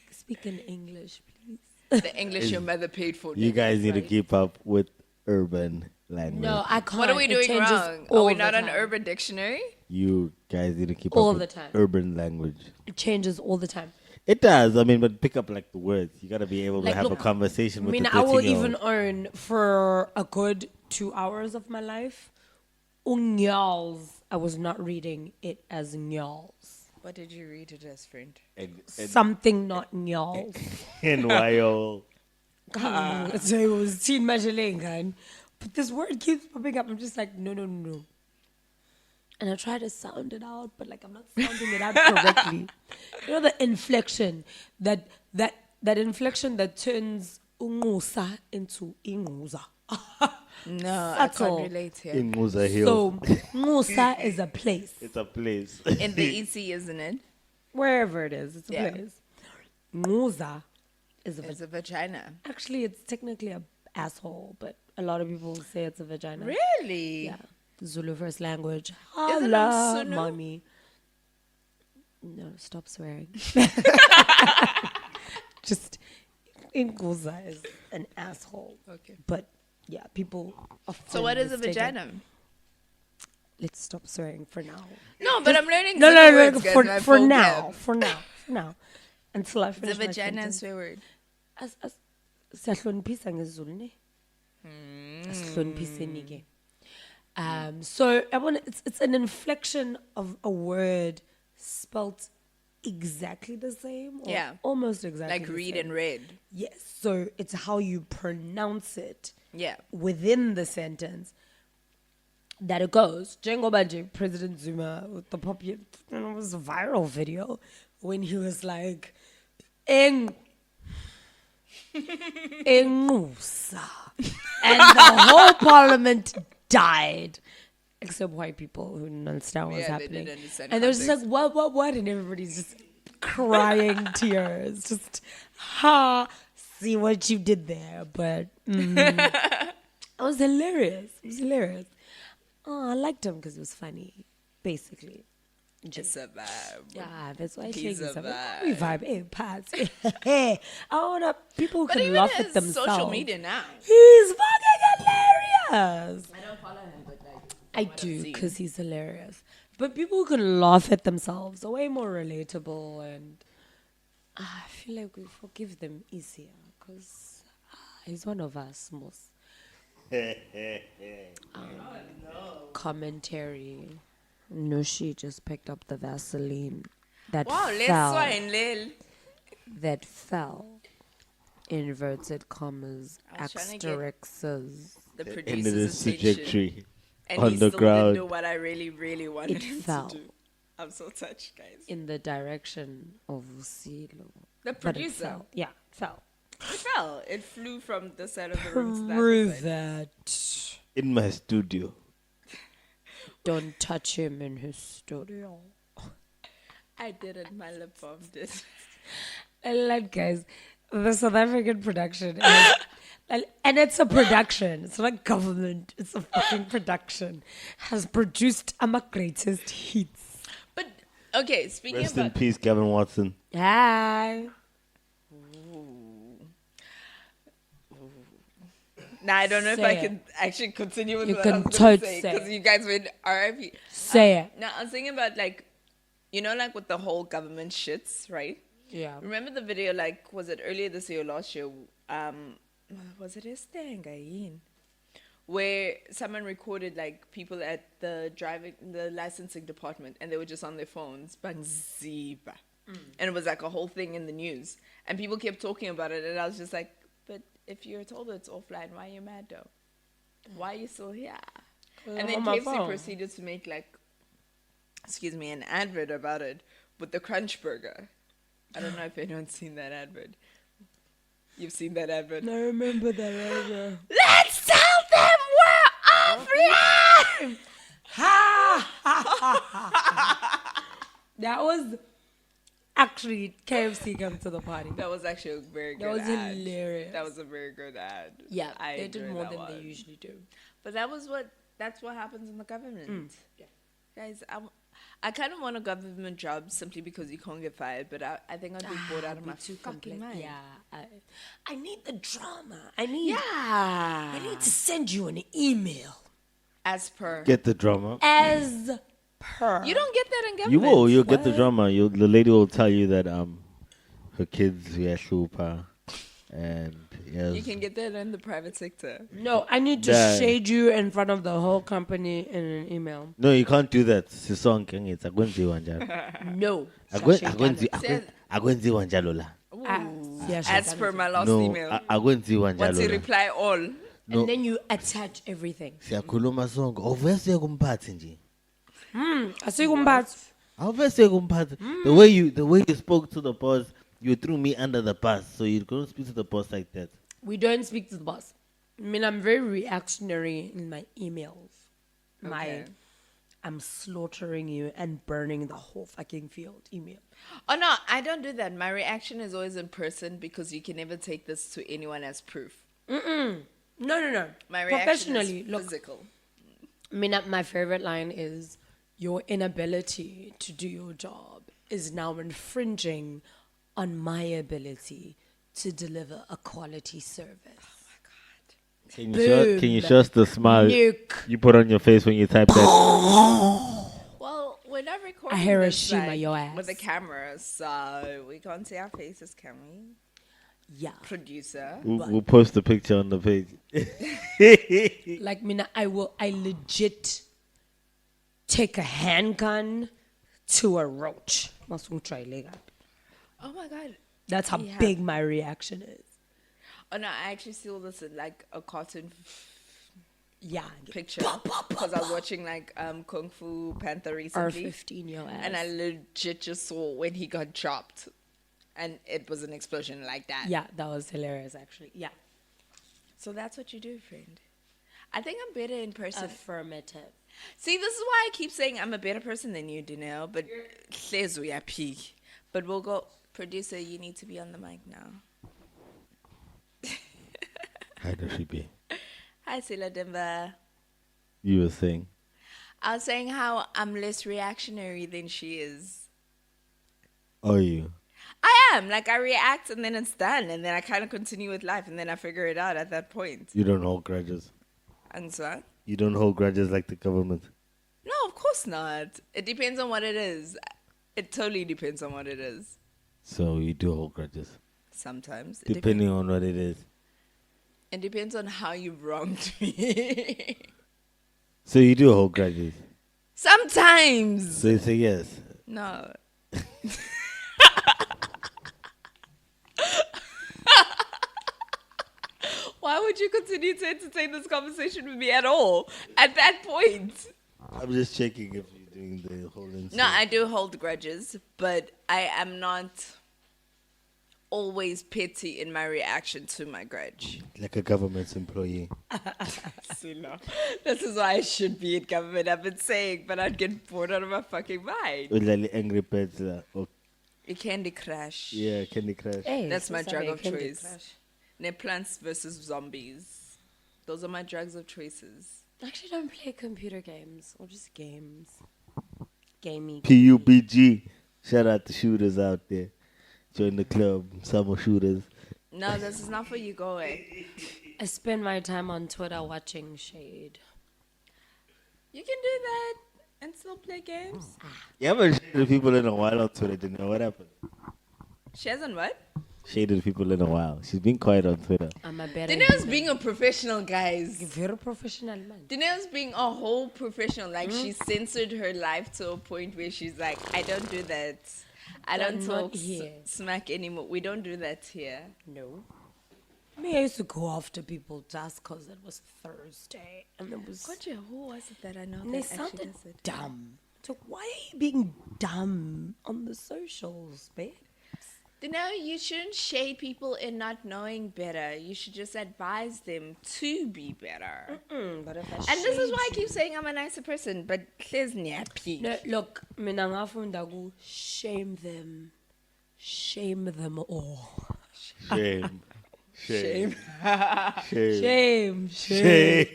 Speak in English, please. The English your mother paid for. You guys need to keep up with urban language. No, I can't. What are we It doing changes wrong? all Are we the not on time. Urban Dictionary? You guys need to keep All up the with time. urban language. It changes all the time. It does. I mean, but pick up like the words. You got to be able to Like, have a look, conversation I with mean, the I will 13-year-old. even earn for a good 2 hours of my life. Unyals. I was not reading it as nyals. What did you read it as, friend? And Something not nyals. NYO. So it was teen majalenga. But this word keeps popping up. I'm just like, no. And I try to sound it out, but like I'm not sounding it out correctly. You know the inflection, that inflection that turns ungusa into inguza. No, I That's can't all. relate here. In Musa Hill. So ngusa is a place. It's a place. In the EC, isn't it? Wherever it is, it's a Yeah. place. Nguza is a It's a vagina. Actually, it's technically a asshole, but a lot of people say it's a vagina. Really? Yeah. Zulu first language. Isn't it Holla, Sunu? mommy. No, stop swearing. Just Nguza is an asshole. Okay. But yeah, people. So what is a mistake it. vagina? let's stop swearing for now. No, but I'm learning No, words, guys, for my now, vocab. for now, until I The finish my vagina sentence. swear word. Siyahloniphisa ngesiZulu ne? Asihloniphiseni ke. So I want it's an inflection of a word spelt exactly the same, or Yeah. almost exactly Like the read same. and read. Yes, so it's how you pronounce it Yeah. within the sentence that it goes. Njengoba nje President Zuma with the popular, it was a viral video when he was like, Engusa. And the whole parliament died. Except white people who didn't understand what was Yeah, they happening. didn't understand And they were just like, context. what? And everybody's just crying tears. Just, see what you did there. But it was hilarious. Oh, I liked him because it was funny, basically. It's a vibe. Yeah, that's why I He's think a we vibe. Hey, Pats. I wanna people But can even laugh at his themselves. social media now. He's fucking hilarious. I don't follow him, but like I do because he's hilarious. But people can laugh at themselves. Are way more relatable, and I feel like we forgive them easier because he's one of us most. Commentary. Nushi just picked up the Vaseline that fell. Inverted commas, asterisks. the End of producer's this attention. trajectory. And On he the still ground. didn't do what I really, really wanted It him fell. to do. I'm so touched, guys. In the direction of Usilo. The But it producer. fell. Yeah, it fell. It fell. It flew from the side of the room to the other Prove side. that. In my studio. Don't touch him in his studio. I didn't. My lip balm did. I like, guys, the South African production. And it's a production. It's not government. It's a fucking production. Has produced our greatest hits. But, okay, speaking Rest in about... peace, Gavin Watson. Hi. Now, I don't know if Say I it. can actually continue with You what I can was going to totes say. say Because it. you guys went RIP. Say it. Now, I was thinking about, like, you know, like with the whole government shits, right? Yeah. Remember the video, like, was it earlier this year or last year? Was it where someone recorded, like, people at the licensing department, and they were just on their phones, bang ziba. And it was like a whole thing in the news. And people kept talking about it, and I was just like, but if you're told it's offline, why are you mad though? Why are you still here? And then on my KFC phone. proceeded to make, like, an advert about it with the Crunch Burger. I don't know if anyone's seen that advert. You've seen that advert? I remember that ever. Let's tell them we're offline! That was actually KFC come to the party. That was actually a very good That was ad. hilarious. That was a very good ad. Yeah, I they did enjoyed more that than one. they usually do. But that's what happens in the government. Yeah. Guys, I kind of want a government job simply because you can't get fired, but I think I'd be bored out of my fucking mind. Yeah, I need the drama. I need Yeah. to send you an email As per. Get the drama. as per. You don't get that in government. You will. You'll get the What? drama. The lady will tell you that her kids are super, and yes. You can get that in the private sector. No, I need to Yeah. shade you in front of the whole company in an email. No, you can't do that. Sisonke it's akwenziwa njalo. No. Akwenziwa njalo la. As per my last No, email. akwenziwa Once njalo you la. reply all. No. And then you attach everything. Siyakhuluma sonke. Awuvese kumphathi nje. Asikumphathi. Awuvese kumphathi. The way you spoke to the boss, you threw me under the bus. So you couldn't speak to the boss like that. We don't speak to the boss. I mean, I'm very reactionary in my emails. Okay. I'm slaughtering you and burning the whole fucking field email. Oh, no, I don't do that. My reaction is always in person because you can never take this to anyone as proof. No. My reaction Professionally, is look. physical. I mean, my favorite line is, your inability to do your job is now infringing on my ability to deliver a quality service. Can you show us the smile Nuke. you put on your face when you type that? Well, we're not recording Hiroshima, this, your ass. with the camera, so we can't see our faces, can we? Yeah. Producer. We'll post the picture on the page. Like, mina, I legit take a handgun to a roach. Must try leg up. Oh my god. That's how big my reaction is. Oh no, I actually saw this in like a cartoon picture Bah, bah, because I was watching like Kung Fu Panther recently. R15 your ass. And I legit just saw when he got chopped, and it was an explosion like that. Yeah, that was hilarious actually. Yeah. So that's what you do, friend. I think I'm better in person. Affirmative. See, this is why I keep saying I'm a better person than you, Dineo. But says we are peak. But we'll go. Producer, you need to be on the mic now. Hi, Nushi. Hi, Sila Dimba. You were saying? I was saying how I'm less reactionary than she is. Are you? I am. Like, I react and then it's done. And then I kind of continue with life. And then I figure it out at that point. You don't hold grudges. And so? You don't hold grudges like the government. No, of course not. It depends on what it is. It totally depends on what it is. So you do hold grudges? Sometimes. Depending on what it is. It depends on how you've wronged me. So you do hold grudges? Sometimes. So you say yes? No. Why would you continue to entertain this conversation with me at all at that point? I'm just checking if you're doing the whole insult. No, I do hold grudges, but I am not always petty in my reaction to my grudge. Like a government employee. See, no. This is why I should be in government, I've been saying, but I'd get bored out of my fucking mind. With like angry pets. A Candy Crush. Yeah, Candy Crush. Hey, That's my drug of choice. Plants versus zombies. Those are my drugs of choices. I actually don't play computer games or just games. Gamey. PUBG. Shout out to shooters out there. Join the club. Summer shooters. No, this is not for you. Go away. I spend my time on Twitter watching Shade. You can do that and still play games. You haven't shaded people in a while on Twitter, didn't know what happened. She hasn't what? Shaded people in a while. She's been quiet on Twitter. I'm a better Dineo's being a professional, guys. very professional man. Dineo's being a whole professional. Like, she censored her life to a point where she's like, I don't do that. I don't talk smack anymore. We don't do that here. No. Me, I used to go after people just because it was Thursday. And it was... Who was it that I know And that they actually sounded does it? dumb. So why are you being dumb on the socials, babe? Dineo, you shouldn't shade people in not knowing better. You should just advise them to be better. But if And this is why I keep saying I'm a nicer person, but there's nappy. No, look, mina ngafunda ku shame them. Shame them all. Shame. Shame. Shame. Shame.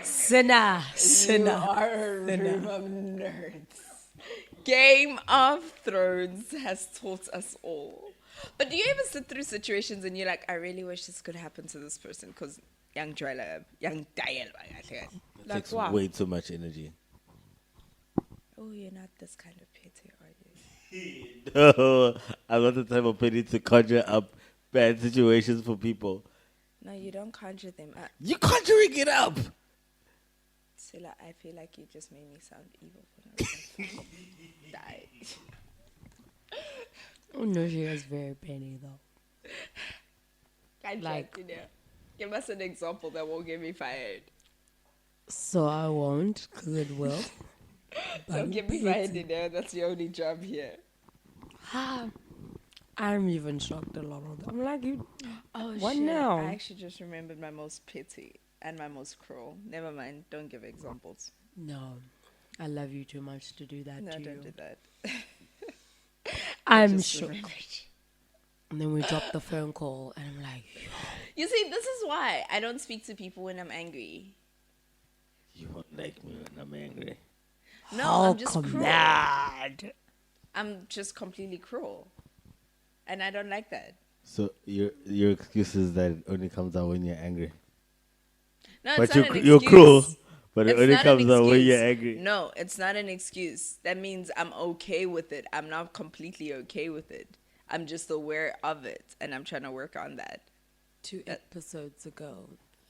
Sinner. You are a room of nerds. Game of Thrones has taught us all. But do you ever sit through situations and you're like, I really wish this could happen to this person because young Joyla, young Dial. It takes way too much energy. Oh, you're not this kind of petty, are you? No, I'm not the type of petty to conjure up bad situations for people. No, you don't conjure them up. You're conjuring it up. Sila, I feel like you just made me sound evil for no reason. Die. Oh no, she was very penny though. Like, you know, give us an example that won't get me fired. So I won't, because it will. Don't get me fired, you know. That's your only job here. I'm even shocked a lot of them. I'm like, you. Oh, what shit. now? I actually just remembered my most petty and my most cruel. Never mind. Don't give examples. No, I love you too much to do that No, to you. don't do that. I'm Just shook. remembered. And then we dropped the phone call, and I'm like, You see, this is why I don't speak to people when I'm angry. You won't like me when I'm angry. No, I'm just cruel. mad. I'm just completely cruel. And I don't like that. So your excuse is that it only comes out when you're angry. No, it's But not an you're excuse. cruel. But it It's only not an comes out when excuse. you're angry. No, it's not an excuse. That means I'm okay with it. I'm not completely okay with it. I'm just aware of it, and I'm trying to work on that. 2 episodes ago,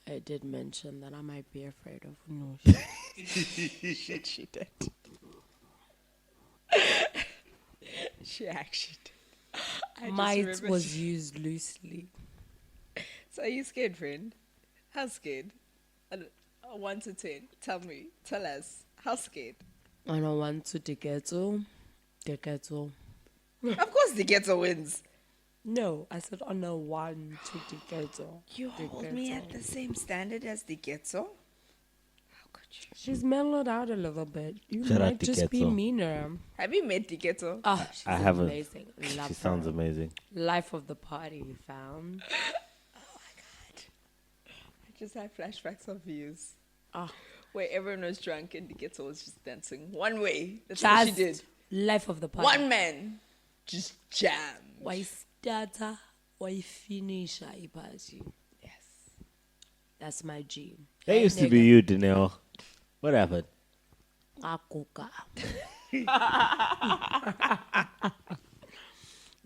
I did mention that I might be afraid of Nushi. Shit, she did. She actually did. I just Might remember was used loosely. So are you scared, friend? How scared? 1 to 10. Tell me. Tell us. How scared? On a 1 to Deketo. Of course the ghetto wins. No, I said on a 1 to Deketo. You hold me at the same standard as the ghetto? How could you? She's mellowed out a little bit. You Shout out might just be Deketo. meaner. Have you met the ghetto? Oh, she's I haven't. amazing. Love She her. sounds amazing. Life of the party, fam. I just had flashbacks of views Oh, where everyone was drunk and the ghetto was just dancing one way. That's what she did. life of the party. One man just jammed. Why starter? Why finish a party? Yes. That's my G. That used to be you, Dineo. What happened? Akuka.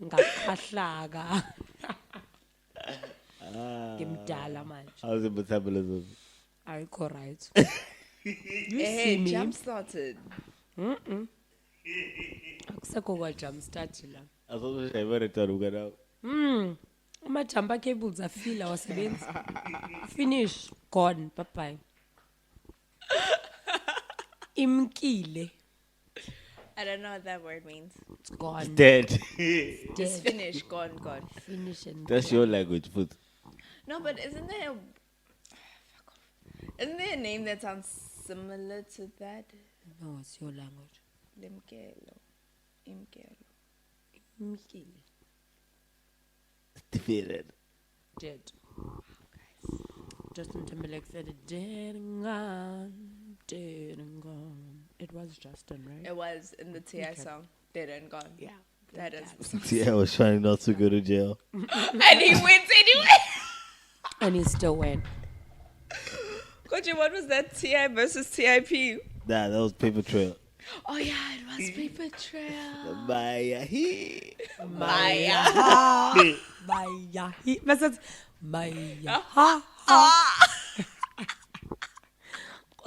Ngakhahlaka. Ngimdala manje. How's your metabolism? Ayikho right. Hey, jump started. Akusekho kwa jump start la. I was also saying, to get out. Ama-jumper cables afile awasebenzi. Finish. Gone. Bye-bye. Imkile. I don't know what that word means. It's gone. Dead. It's Dead. finished. Gone, gone. Finish and That's your language, food. No, but isn't there a name that sounds similar to that? No, it's your language. Limkelo. Imkelo. Imkile. Defeated. Dead. Justin Timberlake said it dead and gone. Dead and gone. It was Justin, right? It was in the T.I. song. Dead and gone. Yeah. That is. See, I was trying not to go to jail. And he wins anyway. And he still went. Koji, what was that? T.I. versus T.I.P.? Nah, that was paper trail. Oh, yeah, it was Paper Trail. Maya. Maya. Maya. Message. Maya. Ha ha.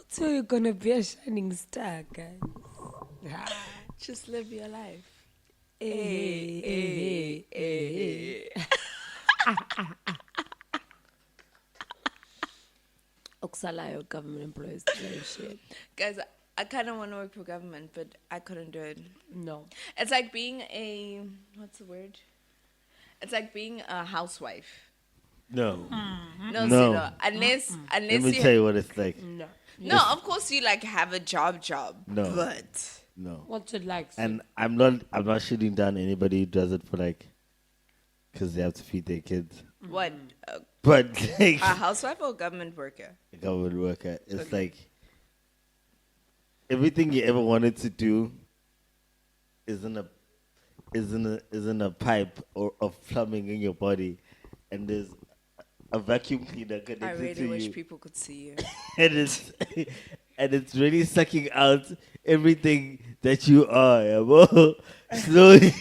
So you're gonna be a shining star, guys. Just live your life. Oksalayo government employees doing shit. Guys, I kind of want to work for government, but I couldn't do it. No. It's like being what's the word? It's like being a housewife. No. No, No. Silo. Unless Let me you tell you what it's like. No. No, of course you like have a job, No. but No. What's it like? And I'm not shooting down anybody who does it for like, because they have to feed their kids. what? But like, A housewife or government worker? a government worker, it's like everything you ever wanted to do is in a pipe or of plumbing in your body, and there's a vacuum cleaner connected I really to wish you, people could see you. and it's really sucking out everything that you are. Yeah, bro. Slowly,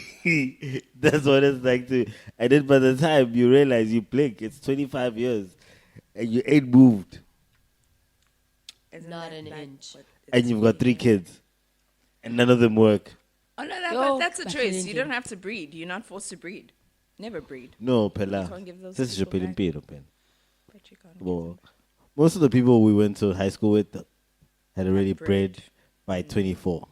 that's what it's like to. And then by the time you realize you blink, it's 25 years, and you ain't moved, Isn't Not that an like inch. what and it's you've got 3 kids, and none of them work. Oh no, Yo, but that's a back choice. in You don't have to breed. You're not forced to breed. Never breed. No, Pela. can't give those This is your people back. pen. But you can't. Well, most of the people we went to high school with had already bred. bred by 24.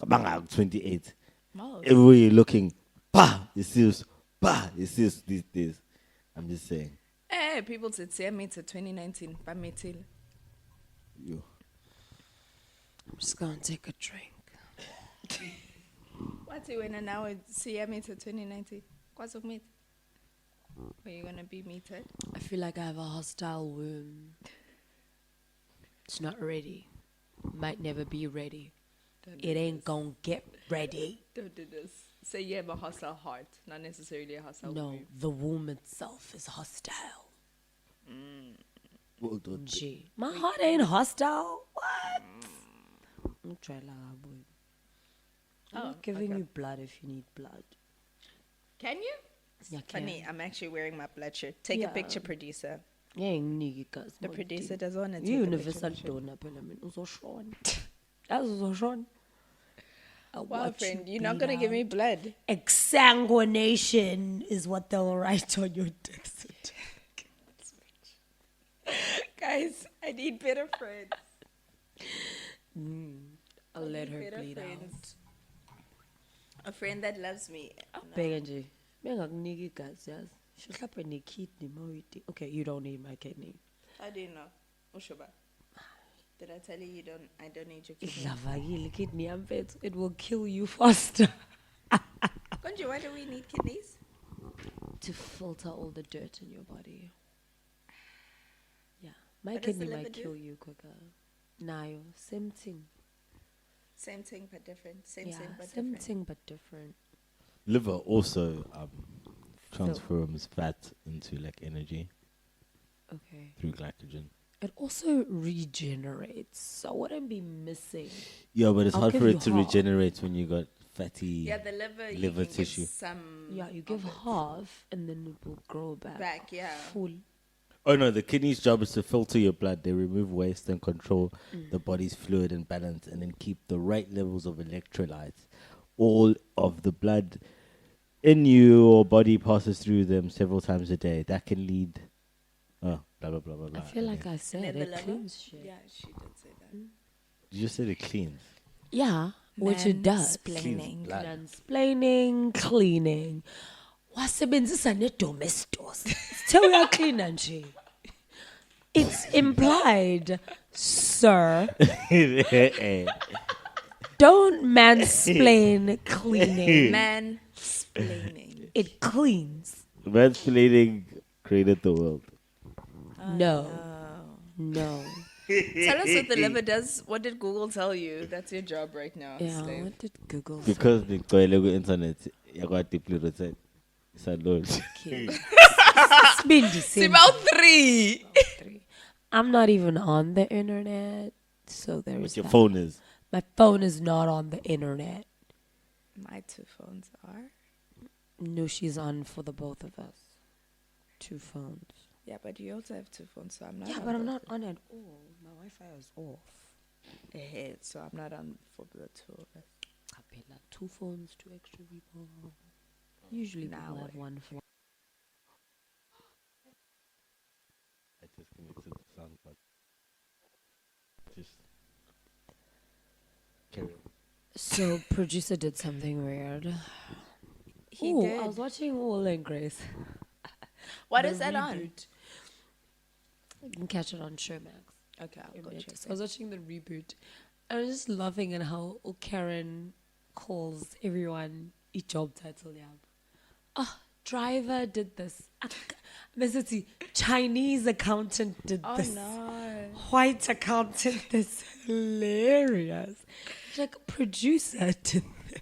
Bang, 28. Mouse. Everywhere you're looking, you see these days. I'm just saying. Hey, people said, "See, I made it 2019." But me till. You. I'm just gonna take a drink. What's it when now? See, I made it 2019. What's up, meet? Where you gonna be meted? I feel like I have a hostile womb. It's not ready. Might never be ready. It ain't gonna get ready. Don't do this. Say you have a hostile heart, not necessarily a hostile No, womb. the womb itself is hostile. Gee, my heart ain't hostile. What? I'm trying boy. I'm giving you blood if you need blood. Can you? Yeah, Funny, I'm actually wearing my blood shirt. Take a picture, producer. Yeah, the producer doesn't want to take universal donor parliament. That's also Sean. Wow, friend, you're not gonna give me blood. Exsanguination is what they'll write on your death certificate. Guys, I need better friends. I'll let her bleed out. A friend that loves me. Bheka nje, bengakuniki igazi yazi. Mhlawumbe ne-kidney mawuyithi. Okay, you don't need my kidney. I didn't know. Ushoba. Did I tell you I don't need your kidney? Idlavakile kidney yami mfethu. It will kill you faster. Konje, why do we need kidneys? To filter all the dirt in your body. Yeah. My What kidney does the might liver kill do? you quicker. Nayo, same thing. Same thing but different. Same Yeah, thing but same different. thing but different. Liver also transforms fat into like energy Okay. through glycogen. It also regenerates, so I wouldn't be missing. Yeah, but it's I'll hard give for you it to half. regenerate when you got fatty Yeah, the liver you liver can tissue. give some. Yeah, you give of it half and then it will grow back. back. Yeah. Full. Oh no, the kidney's job is to filter your blood. They remove waste and control the body's fluid and balance, and then keep the right levels of electrolytes. All of the blood in your body passes through them several times a day. That can lead. Oh, blah blah blah blah blah. I feel like I And said then the it liver. cleans shit. Yeah, she did say that. You just said it cleans. Yeah, which it does. Mansplaining. Blood. Mansplaining, cleaning. Wasebenzisa ne-domestos. Tell you clean nje. It's implied, sir. Don't mansplain cleaning. Mansplaining. It cleans. Mansplaining created the world. No. Tell us what the liver does. What did Google tell you? That's your job right now. Yeah, slave. what did Google say? Because the toilet internet, you got deeply rooted. It's a lot. See about 3. I'm not even on the internet, so there's But your that. phone is. My phone is not on the internet. My 2 phones are. Nushi's on for the both of us. 2 phones. Yeah, but you also have 2 phones, so I'm not. Yeah, on but I'm both not of on at all. My Wi-Fi is off. ahead, so I'm not on for the 2 of us. Capella, 2 phones, 2 extra people. Usually people have 1 phone. I just connected the sound card. Just carry on. So producer did something weird. He Ooh, did. I was watching Will and Grace. What The is that on? reboot. You can catch it on Showmax. Okay, I'll go check I was watching the reboot. I was just laughing at how Karen calls everyone a job title. Yeah. Oh, driver did this. Basically, Chinese accountant did Oh this. no. White accountant this. Hilarious. She's like, producer did this.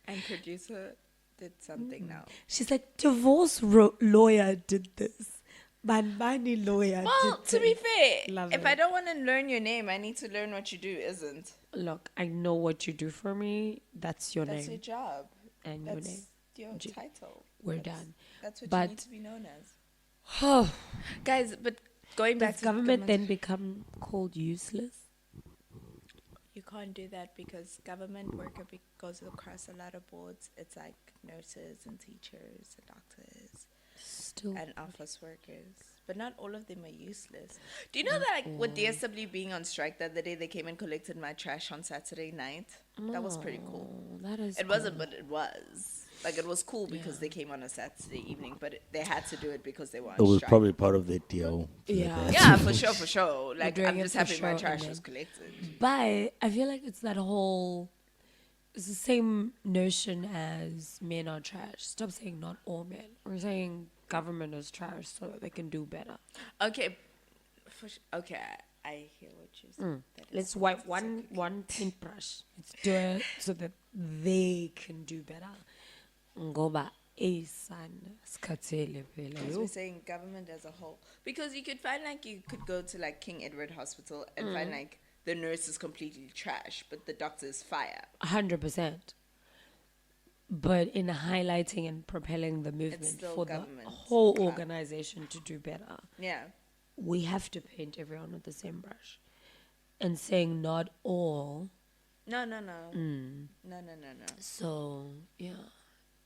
And producer did something now. She's like, divorce lawyer did this. Banbani lawyer Well, did to be this. fair, Love if it. I don't want to learn your name, I need to learn what you do, isn't? Look, I know what you do for me. That's your That's your name. job. And your That's name. your G- title. We're That's- done. That's what But- you need to be known as. Oh, Guys, but going back does to government then become called useless? You can't do that because government worker goes across a lot of boards. It's like nurses and teachers and doctors Still. and office workers. But not all of them are useless. Do you know that like with DSW being on strike the other day, they came and collected my trash on Saturday night? That was pretty cool. Oh, that is It wasn't, but it was. Like, it was cool because they came on a Saturday evening, but they had to do it because they were on It was strike. probably part of their deal. Yeah. Yeah, for sure. Like, doing I'm it just for happy my sure, trash and was then- collected. But I feel like it's that whole. It's the same notion as men are trash. Stop saying not all men. We're saying government is trash so that they can do better. Okay. Okay, I hear what you're saying. That is Let's so- wipe so one quick. one paintbrush. Let's do it so that they can do better. Ngoba As we're saying, government as a whole. Because you could find like you could go to like King Edward Hospital and find like the nurse is completely trash, but the doctor is fire. 100%. But in highlighting and propelling the movement for the whole organization to do better, we have to paint everyone with the same brush. And saying not all. No. No. So, yeah.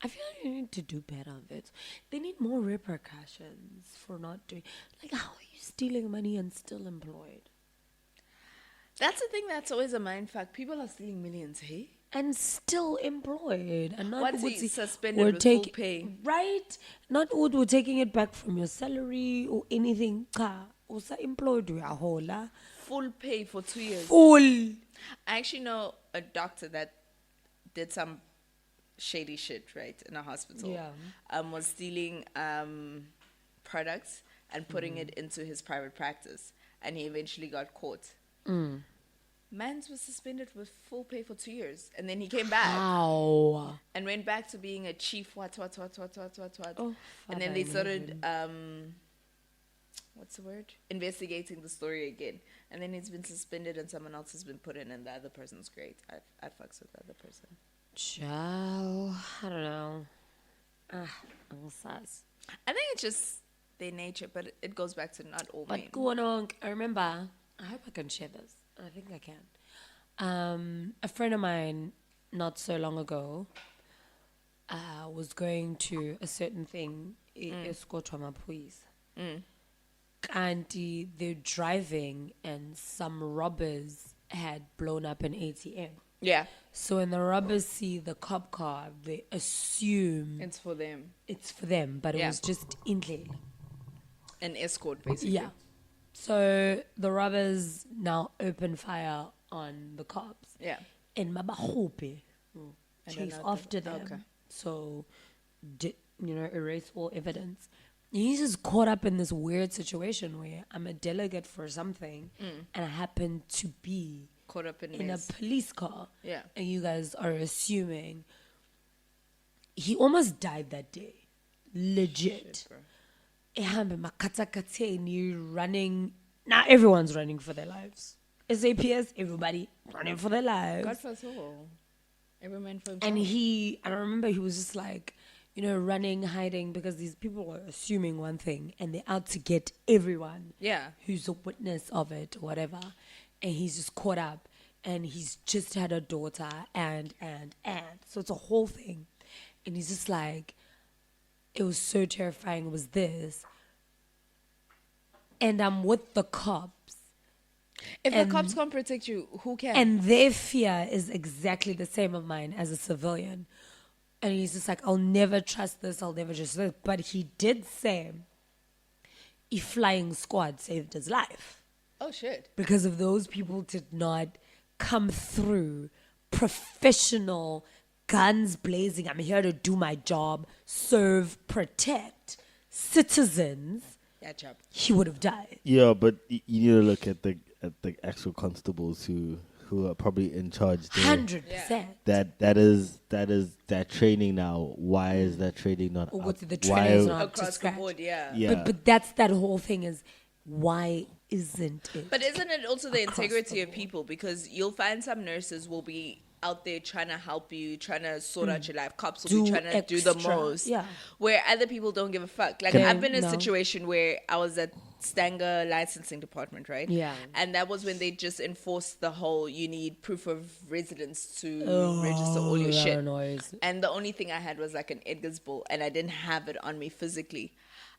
I feel like you need to do better of it. They need more repercussions for not doing... Like, how are you stealing money and still employed? That's the thing that's always a mindfuck. People are stealing millions, hey? And still employed. And not what's he suspended with full pay? Right? Not we're taking it back from your salary or anything. Also employed we are whole. Full pay for 2 years. Full. I actually know a doctor that did some shady shit, right, in a hospital. Yeah. Was stealing products and putting it into his private practice. And he eventually got caught. Mans was suspended with full pay for 2 years. And then he came back. Wow. And went back to being a chief what. Oh, and then they started... what's the word? Investigating the story again. And then he's been suspended and someone else has been put in and the other person's great. I fucks with the other person. Ciao. I don't know. I'm sus. I think it's just their nature, but it goes back to not all men. But I remember, I hope I can share this. I think I can. A friend of mine, not so long ago, was going to a certain thing, escort from a police. And they're driving and some robbers had blown up an ATM. Yeah. So when the robbers see the cop car, they assume it's for them. It's for them, but it was just intel. An escort, basically. Yeah. So the robbers now open fire on the cops. Yeah. And Mabahope chase after them. Okay. So, erase all evidence. He's just caught up in this weird situation where I'm a delegate for something and I happen to be caught up in a police car. Yeah. And you guys are assuming he almost died that day. Legit. You're running. Now everyone's running for their lives. SAPS, everybody running for their lives. God for us all. Every man for himself. And I remember he was just like, running, hiding, because these people were assuming one thing and they're out to get everyone who's a witness of it or whatever. And he's just caught up and he's just had a daughter and. So it's a whole thing. And he's just like, it was so terrifying. It was this. And I'm with the cops. If the cops can't protect you, who can? And their fear is exactly the same of mine as a civilian. And he's just like, I'll never trust this, I'll never trust this. But he did say a flying squad saved his life. Oh, shit. Because of those people did not come through professional, guns blazing, I'm here to do my job, serve, protect citizens. Yeah, job. He would have died. Yeah, but you need to look at the actual constables who are probably in charge there. 100%. That training now. Why is that training not or up? the training is not across the board? Yeah. But that's that whole thing is why isn't it? But isn't it also the integrity of people? Because you'll find some nurses will be out there trying to help you, trying to sort out your life. Cops will be trying to do the most. Yeah. Where other people don't give a fuck. Like, I've been in a situation where I was at Stanger licensing department, right? Yeah. And that was when they just enforced the whole, you need proof of residence to register all your shit. And the only thing I had was like an Edgar's Bull, and I didn't have it on me physically.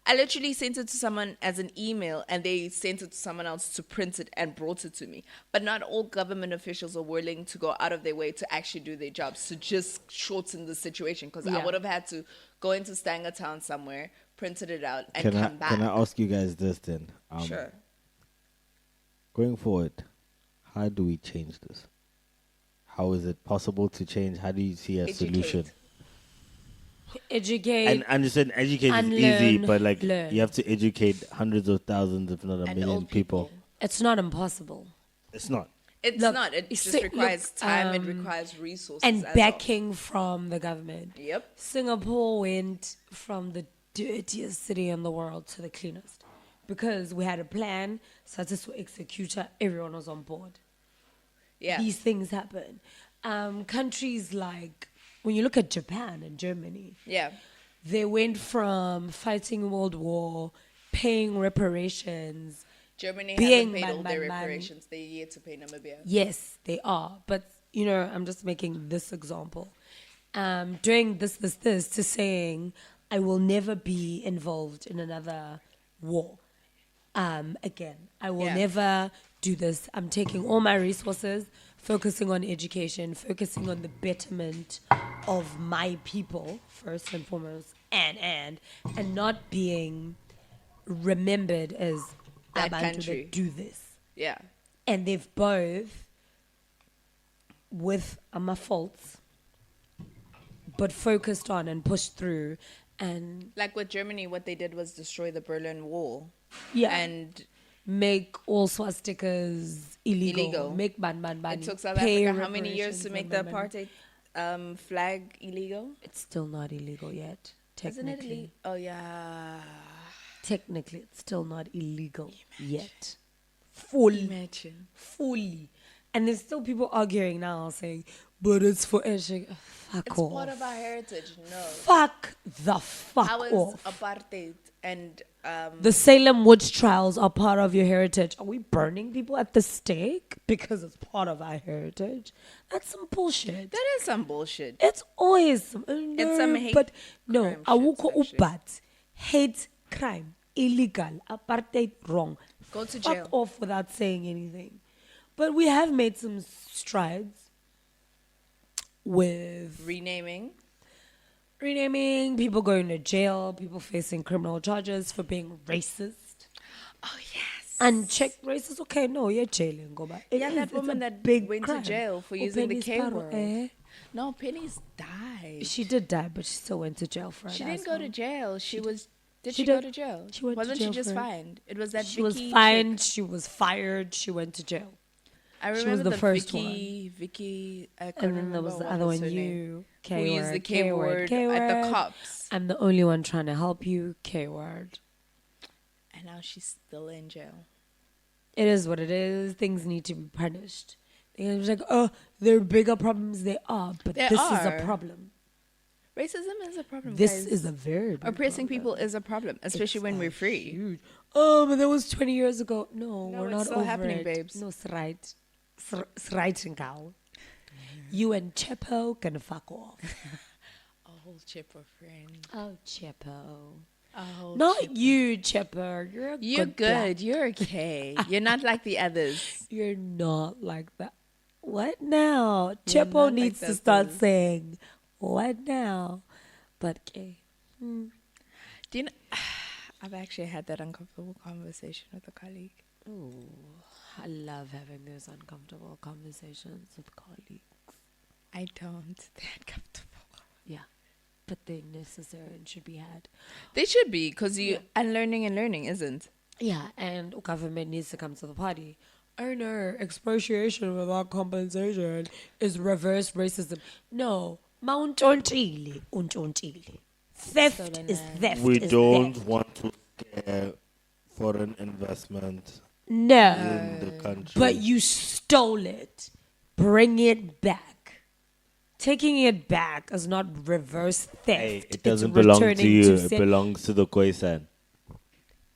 I literally sent it to someone as an email and they sent it to someone else to print it and brought it to me. But not all government officials are willing to go out of their way to actually do their jobs, to just shorten the situation. Because I would have had to go into Stanger Town somewhere, printed it out, and come back. Can I ask you guys this then? Sure. Going forward, how do we change this? How is it possible to change? How do you see a solution? Educate. And understand, educate is easy, but like you have to educate hundreds of thousands, if not a million people. It's not impossible. It's not. It's not. It just requires time. It requires resources. And backing from the government. Yep. Singapore went from the dirtiest city in the world to the cleanest. Because we had a plan, successful executor, everyone was on board. Yeah. These things happen. Countries like, when you look at Japan and Germany, yeah, they went from fighting World War, paying reparations. Germany hasn't paid all their reparations. They're yet to pay Namibia. Yes, they are. But, I'm just making this example. Doing this to saying, I will never be involved in another war. Again, I will never do this. I'm taking all my resources, focusing on education, focusing on the betterment of my people, first and foremost, and not being remembered as that Abantu country that do this. Yeah. And they've both, with my faults, but focused on and pushed through. And like with Germany, what they did was destroy the Berlin Wall. Yeah. And make all swastikas illegal. Make ban. It took South Africa how many years to make the apartheid flag illegal? It's still not illegal yet, technically. Isn't it illegal? Oh, yeah. Technically, it's still not illegal yet. Fully. And there's still people arguing now saying, but it's for Fuck it's off. Part of our heritage. No. Fuck off. How is apartheid and the Salem witch trials are part of your heritage? Are we burning people at the stake because it's part of our heritage? That's some bullshit. That is some bullshit. It's always some. It's some hate. But no, awukho ubat, hate crime, illegal, apartheid wrong. Go to Fuck jail. off without saying anything. But we have made some strides with renaming, people going to jail, people facing criminal charges for being racist. Oh, yes. Unchecked racist. Okay, no, you're jailing. Go back. Yeah, that woman that went to jail for using the K word. No, Penny's died. She did die, but she still went to jail for it. She didn't go to jail. She was... Did she go to jail? Wasn't she just fined? It was that She Vicky was fined. chick. She was fired. She went to jail. I remember She was the first Vicky, I can't And then remember there was the what other was one, her name. you. Who used the K word at the cops. I'm the only one trying to help you. K word. And now she's still in jail. It is what it is. Things need to be punished. It's like, oh, there are bigger problems. They are, but this is a problem. Racism is a problem. This guys. is a very big Oppressing problem. people is a problem, especially when we're free. Huge. Oh, but that was 20 years ago. No, we're it's not still over happening, it. babes. No, it's right. It's right, Nkao. You and Chepo can fuck off. A whole Chepo friend. Oh, Chepo. Oh, Not Chepo. you, Chepo. You're good. good. You're okay. You're not like the others. You're not like that. What now? You're Chepo not needs like to that, start though. saying, what now? But, okay. Do you know? I've actually had that uncomfortable conversation with a colleague. Ooh, I love having those uncomfortable conversations with colleagues. I don't. They're uncomfortable. Yeah, but they're necessary and should be had. They should be, because you unlearning and learning isn't. Yeah, and government needs to come to the party. Oh no, expropriation without compensation is reverse racism. No, mauntshontsile, untshontsile. Theft is theft. We is don't theft. want to scare foreign investment No, in the country. but you stole it. Bring it back. Taking it back is not reverse theft. Hey, it It's doesn't belong to returning you. It say- belongs to the Khoisan.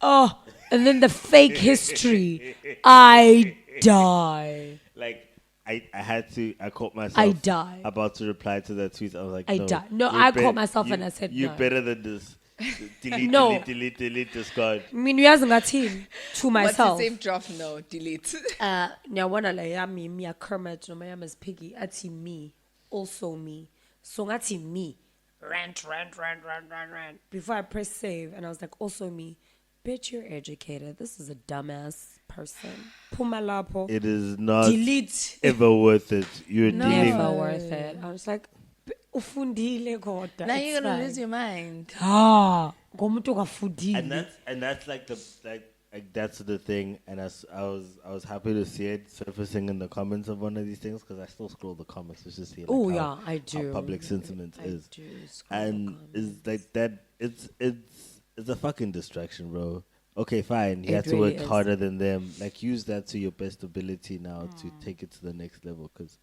Oh, and then the fake history. I die. Like, I caught myself. I die. About to reply to that tweet. I was like, I no. die. No, you're I caught myself and I said you're no. better than this. Delete, No. delete this card. I mean, you guys team to myself. What's the same drop? No, delete. Now one like me a Kermit, no my name is Piggy. Ati me, also me. So ati me, rant. Before I press save, and I was like, also me. Bitch, you're educated. This is a dumbass person. Pumalapo. It is not Delete. ever worth it. You're No. dealing. Never worth it. I was like, ufundile kodwa. Now it's you're gonna fine. lose your mind. Ngomuntu kafundile. And that's like like that's the thing, and I was happy to see it surfacing in the comments of one of these things because I still scroll the comments just to see like I do. how public sentiment is, do scroll the and it's like that. It's a fucking distraction, bro. Okay, fine. You have to really work is. harder than them. Like use that to your best ability now to take it to the next level because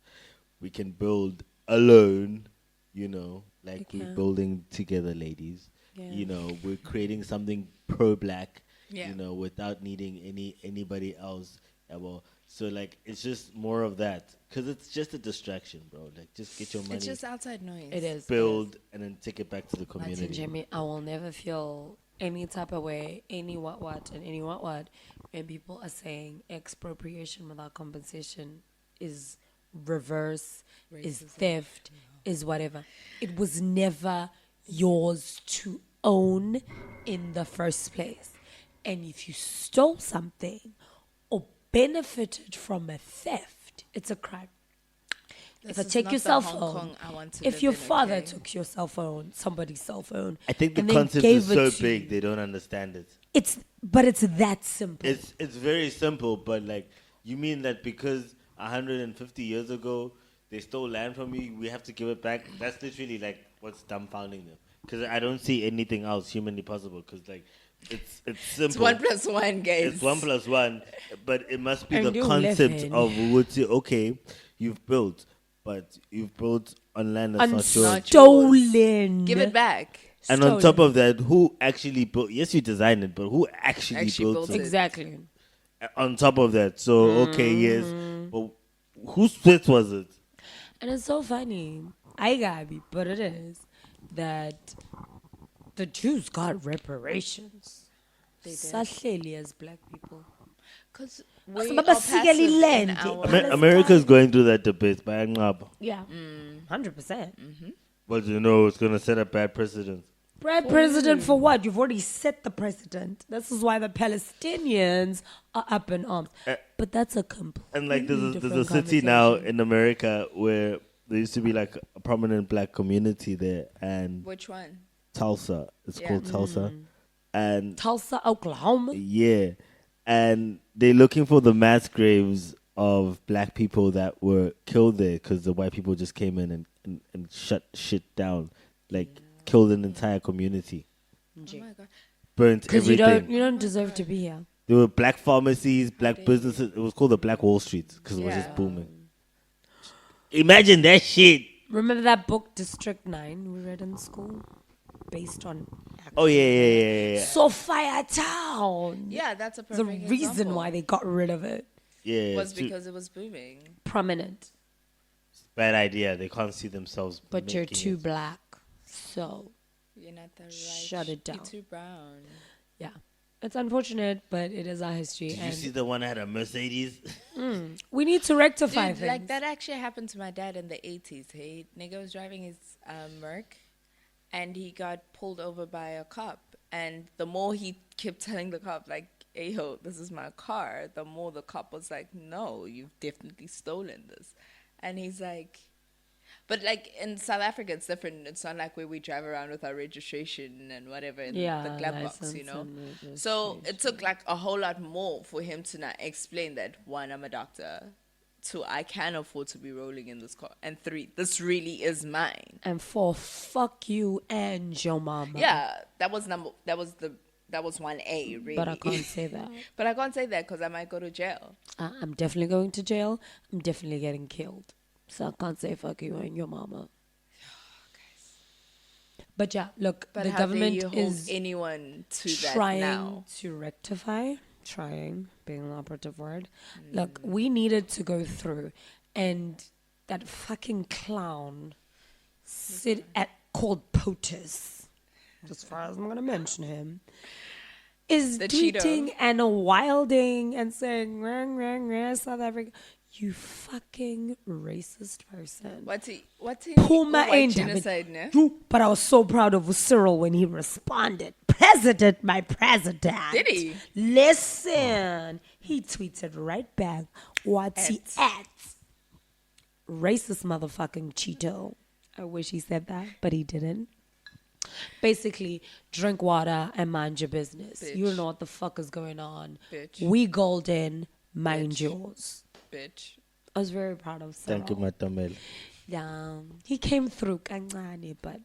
we can build alone. You know, like we're building together, ladies. Yeah. You know, we're creating something pro-black. Yeah. You know, without needing anybody else. Well, so like it's just more of that because it's just a distraction, bro. Like just get your money. It's just outside noise. It is. Build and then take it back to the Martin community. Jamie, I will never feel any type of way, any what, and any what, when people are saying expropriation without compensation is reverse, is theft, is whatever. It was never yours to own in the first place. And if you stole something or benefited from a theft, it's a crime. If I take your cell phone, if your father took your cell phone, somebody's cell phone, I think the and then concept gave is so it to big you, they don't understand it. it's that simple. It's very simple, but like you mean that because 150 years ago they stole land from you, we have to give it back? That's literally like what's dumbfounding them. Because I don't see anything else humanly possible. Because like it's simple. It's 1+1, guys. It's 1+1, but it must be And the you concept live in- of would say, okay, you've built, but you've built on land that's not yours. Not Stolen. Give it back. And on top of that, who actually built? Yes, you designed it, but who actually built it? Exactly. On top of that, so okay, yes, but whose sweat was it? And it's so funny. I gotta be, but it is that the Jews got reparations. They did. As black people. Because Baba we are passive in land. our... America's going through that debate, by Yeah, 100%. but you know it's gonna set a bad precedent. Right, president for what? You've already set the precedent. This is why the Palestinians are up in arms. But that's a completely And like there's a different city now conversation. in America where there used to be like a prominent black community there, and Which one? Tulsa. It's Yeah. called Tulsa, and Tulsa, Oklahoma. yeah, and they're looking for the mass graves of black people that were killed there because the white people just came in and shut shit down, like killed an entire community, Oh my God. burnt Because everything. you don't deserve to be here. There were black pharmacies, black businesses. It was called the Black Wall Street because it was just Yeah. booming. Imagine that shit. Remember that book, District 9, we read in school? Based on... Oh yeah. Sophia Town. Yeah, that's a The perfect reason example. why they got rid of it. Yeah, was it's because it was booming. Prominent. bad idea. They can't see themselves. But you're making too it. black. So, You're not the right. Shut it down. You're too brown. yeah. It's unfortunate, but it is our history. Did you and see the one that had a Mercedes? we need to rectify Dude, things. like that actually happened to my dad in the 80s. Hey, nigga was driving his Merc, and he got pulled over by a cop. And the more he kept telling the cop, like, hey, yo, this is my car, the more the cop was like, no, you've definitely stolen this. And he's like, but like in South Africa, it's different. It's not like where we drive around with our registration and whatever in the glove box, you know? So it took like a whole lot more for him to not explain that, one, I'm a doctor. Two, I can afford to be rolling in this car. And three, this really is mine. And four, fuck you and your mama. Yeah, that was 1A, really. But I can't say that. But I can't say that because I might go to jail. I'm definitely going to jail. I'm definitely getting killed. So I can't say fuck you and your mama. But yeah, look, But the how government dare you hold is anyone to that trying now? to rectify. Trying, being an operative word. Look, we needed to go through, and that fucking clown called POTUS, as far as I'm gonna mention him, is The tweeting Cheeto. and wilding and saying rang rang rang South Africa. You fucking racist person. What's he? Puma white ain't genocide, ne? But I was so proud of Cyril when he responded. President, my president. Did he? Listen. He tweeted right back. What's he at? Racist motherfucking Cheeto. I wish he said that, but he didn't. Basically, drink water and mind your business. Bitch. You don't know what the fuck is going on. Bitch. We golden, mind Bitch. yours. Bitch. I was very proud of Cyril. Thank you, Matamel. Yeah, he came through, kancane, but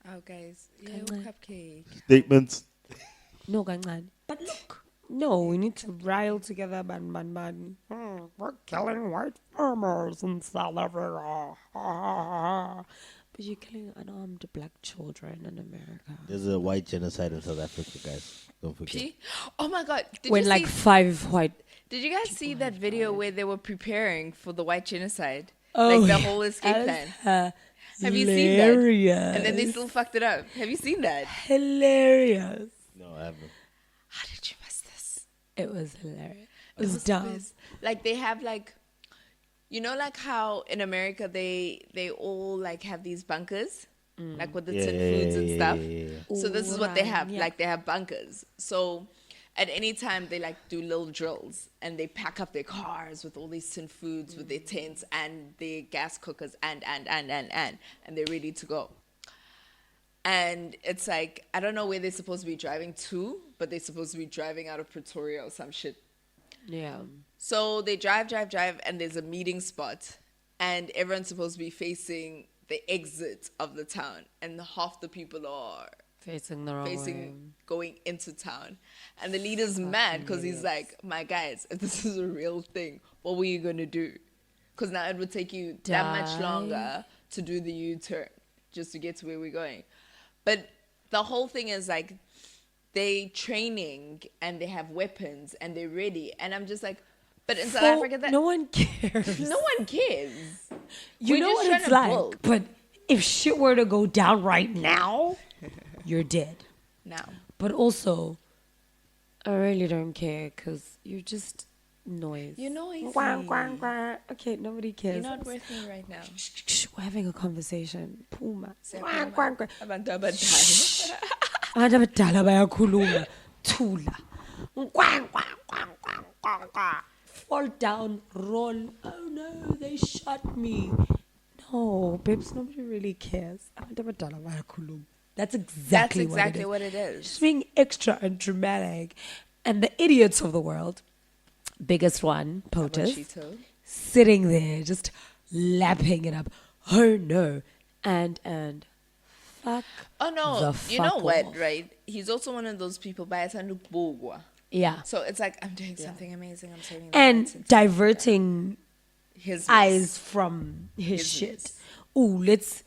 Oh, guys. Yeah, cupcake. Statements. no, kancane. But look, no, we need to rile together, ban. We're killing white farmers in South Africa. But you're killing unarmed black children in America. There's a white genocide in South Africa, guys. Don't forget. Oh my God! When like 5 white. Did you guys see that video where they were preparing for the white genocide? Oh, like the whole escape plan. Have you seen that? And then they still fucked it up. Have you seen that? Hilarious. No, I haven't. How did you miss this? It was hilarious. It was dumb. the best. Like they have like, you know, like how in America they all like have these bunkers, like with the tin foods and stuff. Yeah. So this is what they have. Yeah. Like they have bunkers. So at any time they like do little drills and they pack up their cars with all these tin foods, with their tents and their gas cookers and they're ready to go. And it's like, I don't know where they're supposed to be driving to, but they're supposed to be driving out of Pretoria or some shit. Yeah. So they drive, and there's a meeting spot, and everyone's supposed to be facing the exit of the town, and half the people are Facing the wrong way. going into town. And the leader's mad because he's like, my guys, if this is a real thing, what were you going to do? Because now it would take you that much longer to do the U-turn just to get to where we're going. But the whole thing is like, they training and they have weapons and they're ready. And I'm just like, but in South Africa, no one cares. no one cares. You know what it's like. But if shit were to go down right now, you're dead. Now. But also, I really don't care because you're just noise. You're noisy. Quang, quang, quang. Okay, nobody cares. You're not with me right now. We're having a conversation. Puma. Quang, Quang, quang. Abantu abadala. Abantu abadala bayakhuluma. Thula. Quang, quang, quang, quang, quang, quang. Fall down, roll. Oh no, they shot me. No, babes, nobody really cares. Abantu abadala bayakhuluma. That's exactly what it is. Just being extra and dramatic. And the idiots of the world, biggest one, POTUS, sitting there just lapping it up. Oh no. And fuck. Oh no. The fuck you know what, off. right? He's also one of those people by Yeah. So it's like, I'm doing something amazing. I'm saving the And lives diverting his eyes from his shit. Ooh, let's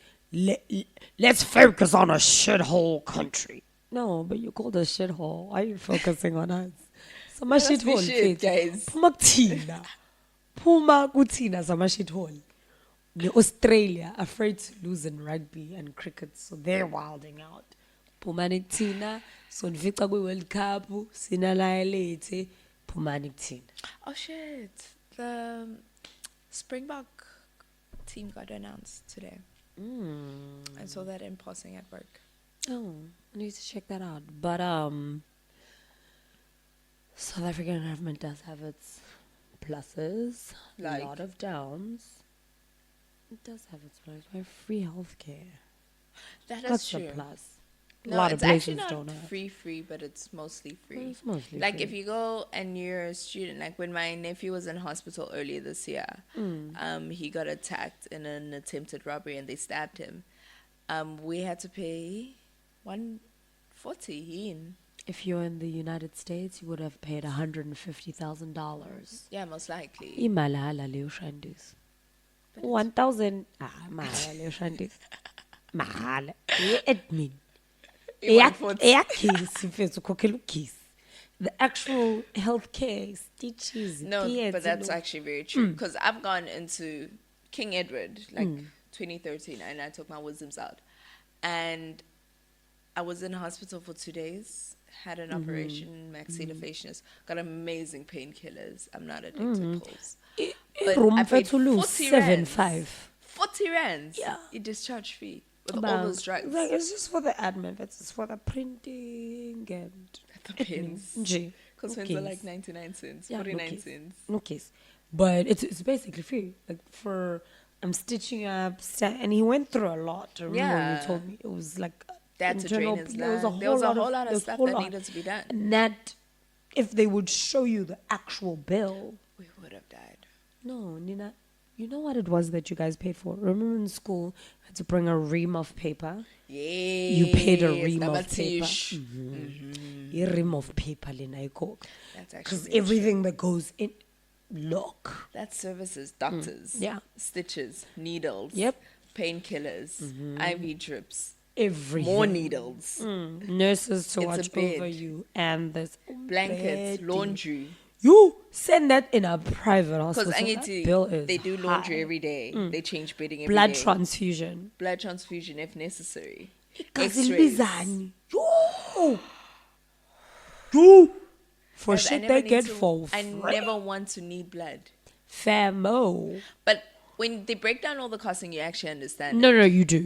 focus on a shithole country. No, but you called a shithole. Why are you focusing on us? Sama shithole, shit, guys. Puma kuthina. Puma kuthina sama shithole. Australia afraid to lose in rugby and cricket, so they're wilding out. Puma kuthina, so nfica kwi World Cup, sinalaelete, puma kuthina. Oh shit. The Springbok team got announced today. I saw that in passing at work. Oh, I need to check that out. But South African government does have its pluses, Like? a lot of downs. It does have its pluses. We have free healthcare. That is That's true. a plus. A No, lot it's of places actually don't not have. free, but it's mostly free. It's mostly Like free. if you go and you're a student, like when my nephew was in hospital earlier this year, he got attacked in an attempted robbery and they stabbed him. We had to pay $140. If you're in the United States, you would have paid $150,000. Yeah, most likely. Imalala leyo shandis. 1,000. Mahala leyo shandis. Mahala. Admin. The actual healthcare stitches. No, theater, but that's actually very true. Because I've gone into King Edward, like 2013, and I took my wisdoms out. And I was in hospital for 2 days, had an operation, maxillofacial, got amazing painkillers. I'm not addicted to pills. But room I for paid to lose 40 7.5. 40 rands. Yeah. You discharge fee with all those drugs. Like, it's just for the admin. It's just for the printing and The pins. Nje. Because pins are like 99 cents, Yeah, 49 cents. No case. But it's basically free. Like I'm stitching up, and he went through a lot. I remember when Yeah. you told me it was like That's a drain his There was a lung. There was a whole lot of there's stuff whole that lot. needed to be done. And that, if they would show you the actual bill, We would have died. no, Nina, you know what it was that you guys paid for? Remember in school, you had to bring a ream of paper? Yeah. You paid a ream of paper. A ream of paper, Lena. That's actually Because very everything that goes in, look. That services doctors. Yeah. Stitches, needles. Yep. Painkillers, IV drips, Everything. more needles, Nurses to It's a watch bed. over you. And there's blankets, bedding. laundry. You send that in a private hospital. Because That bill is they do laundry high. every day. They change bedding every day. Blood transfusion. Blood transfusion if necessary. Igazi X-rays. libizani. Yo. For Guys, I shit never they need get to- for I free. never want to need blood. Famo. But when they break down all the costing, you actually understand. No, you do.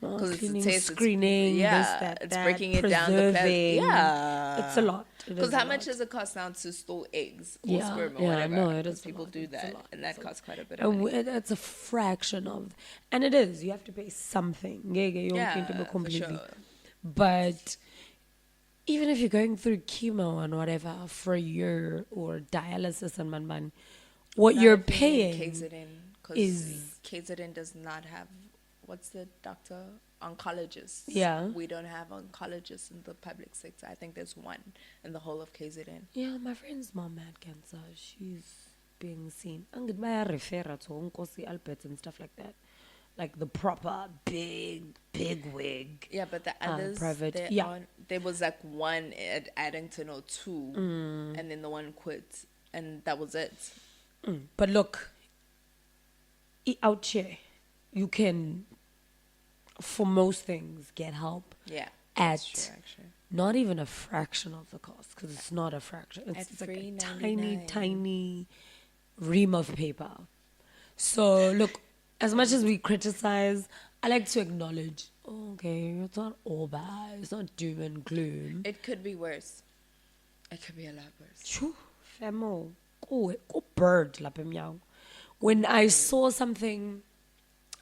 Because it's a Cleaning, taste, screening, yeah, this, that, it's that, breaking it down. The preserving. yeah, It's a lot. It Because is how a much lot. does it cost now to store eggs or Yeah, sperm or yeah, whatever? no, it 'Cause is a people lot, do it's a that, lot, and that it's a costs quite a bit of And money. that's a fraction of, and it is. You have to pay something. Yeah, for completely. sure. But even if you're going through chemo and whatever for a year or dialysis and man, what Not you're if you need paying KZN, because is- KZN does not have, what's the doctor? Oncologist. Yeah. We don't have oncologists in the public sector. I think there's one in the whole of KZN. Yeah, my friend's mom had cancer. She's being seen. And goodbye refer to Nkosi Albert and stuff like that. Like the proper big wig. Yeah, but the others, private, yeah. There was like one at Addington or two, and then the one quit, and that was it. But look, out here, you can, for most things, get help Yeah, at that's true, actually. not even a fraction of the cost, because it's not a fraction. It's like a $3.99. tiny ream of paper. So look, as much as we criticize, I like to acknowledge, okay, it's not all bad. It's not doom and gloom. It could be worse. It could be a lot worse. Shoo, famo, go bird lapha emnyango. When I saw something,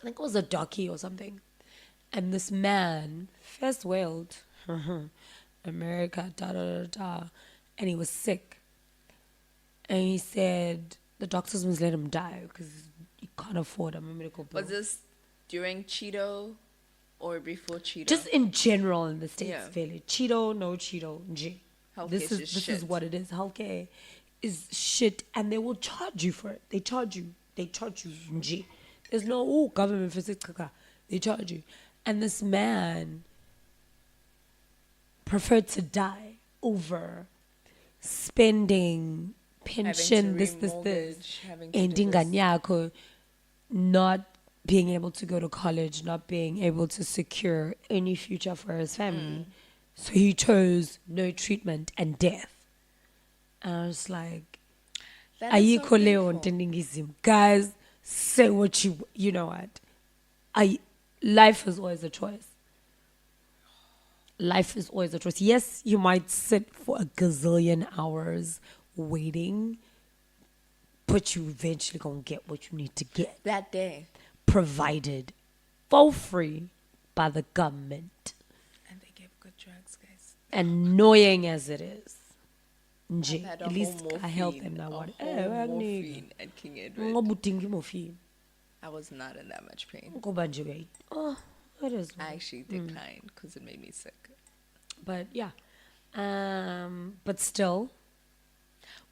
I think it was a docu or something, and this man, first world, America, and he was sick. And he said the doctors must let him die because he can't afford a medical bill. Was this during Cheeto or before Cheeto? Just in general in the States, Yeah. fairly. Cheeto, no Cheeto, nje. Healthcare This is is just this is shit. what it is. Healthcare is shit, and they will charge you for it. They charge you, nje. There's no government physics. They charge you, and this man preferred to die over spending pension, this, remortgage, having to do ending this. yakho, not being able to go to college, not being able to secure any future for his family. So he chose no treatment and death. And I was like, That is so ayikho leyo painful. nto eningizimu. Guys, say what you know what. Life is always a choice. Life is always a choice. Yes, you might sit for a gazillion hours waiting, but you eventually gonna get what you need to get, That day. provided for free by the government. And they give good drugs, guys. Annoying as it is, nje, I've had a at least whole I help morphine, them now. a What? whole morphine at King Edward. Morphine. I was not in that much pain. Ngoba nje wait. Oh, it is. I actually declined because it made me sick. But yeah, but still,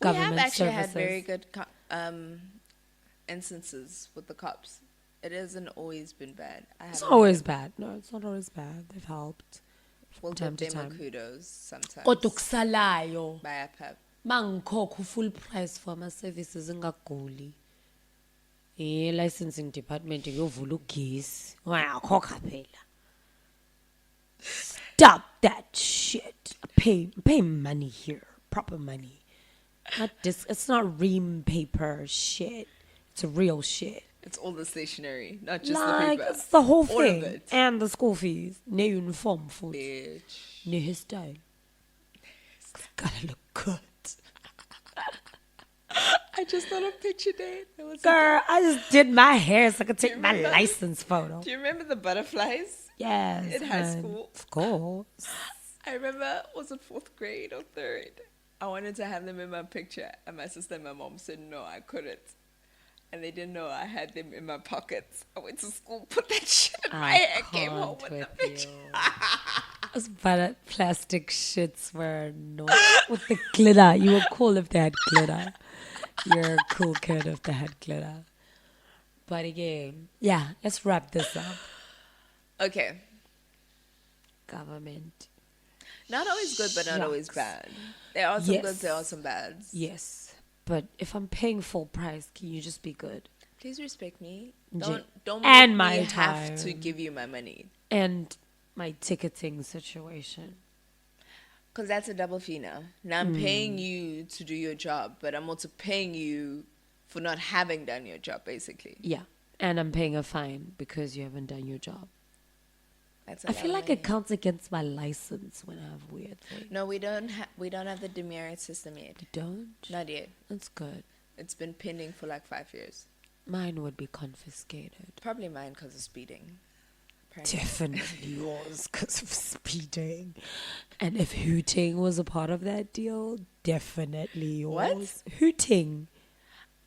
We have government actually services. had very good instances with the cops. It hasn't always been bad. It's haven't not always bad. No, it's not always bad. They've helped. We'll time give to them a time. kudos sometimes. Kodwa kusalayo Bayapha. mangikhokha full price for ama services ngaguli. Licensing department yovula ugesi. Wayakhokha phela. Stop that shit. Pay money here. Proper money. Not this. It's not ream paper shit. It's real shit. It's all the stationery, not just Like the paper. it's the whole All of thing. it. And the school fees. Ne uniform food. Bitch. Ne hairstyle. Gotta look good. I just thought of picture day. Girl, I just did my hair so I could take my remember? license photo. Do you remember the butterflies Yes. In high man. school. Of course. I remember, was it 4th grade or 3rd? I wanted to have them in my picture, and my sister and my mom said no, I couldn't. And they didn't know I had them in my pockets. I went to school, put that shit in my hair, came home with the picture. Those butter plastic shits were not with the glitter. You were cool if they had glitter. You're a cool kid if they had glitter. But again, yeah, let's wrap this up. Okay. Government. Not always good, but not always bad. There are some goods, there are some bads. Yes. But if I'm paying full price, can you just be good? Please respect me. Yeah. Don't And make my me have time. to give you my money. And my ticketing situation. Because that's a double fee now. Now I'm paying you to do your job, but I'm also paying you for not having done your job, basically. Yeah. And I'm paying a fine because you haven't done your job. That's I feel like it counts against my license when I have weird things. No, we don't have the demerit system yet. You don't? Not yet. That's good. It's been pending for like 5 years. Mine would be confiscated. Probably mine because of speeding. Apparently. Definitely yours because of speeding. And if hooting was a part of that deal, definitely yours. What? Hooting.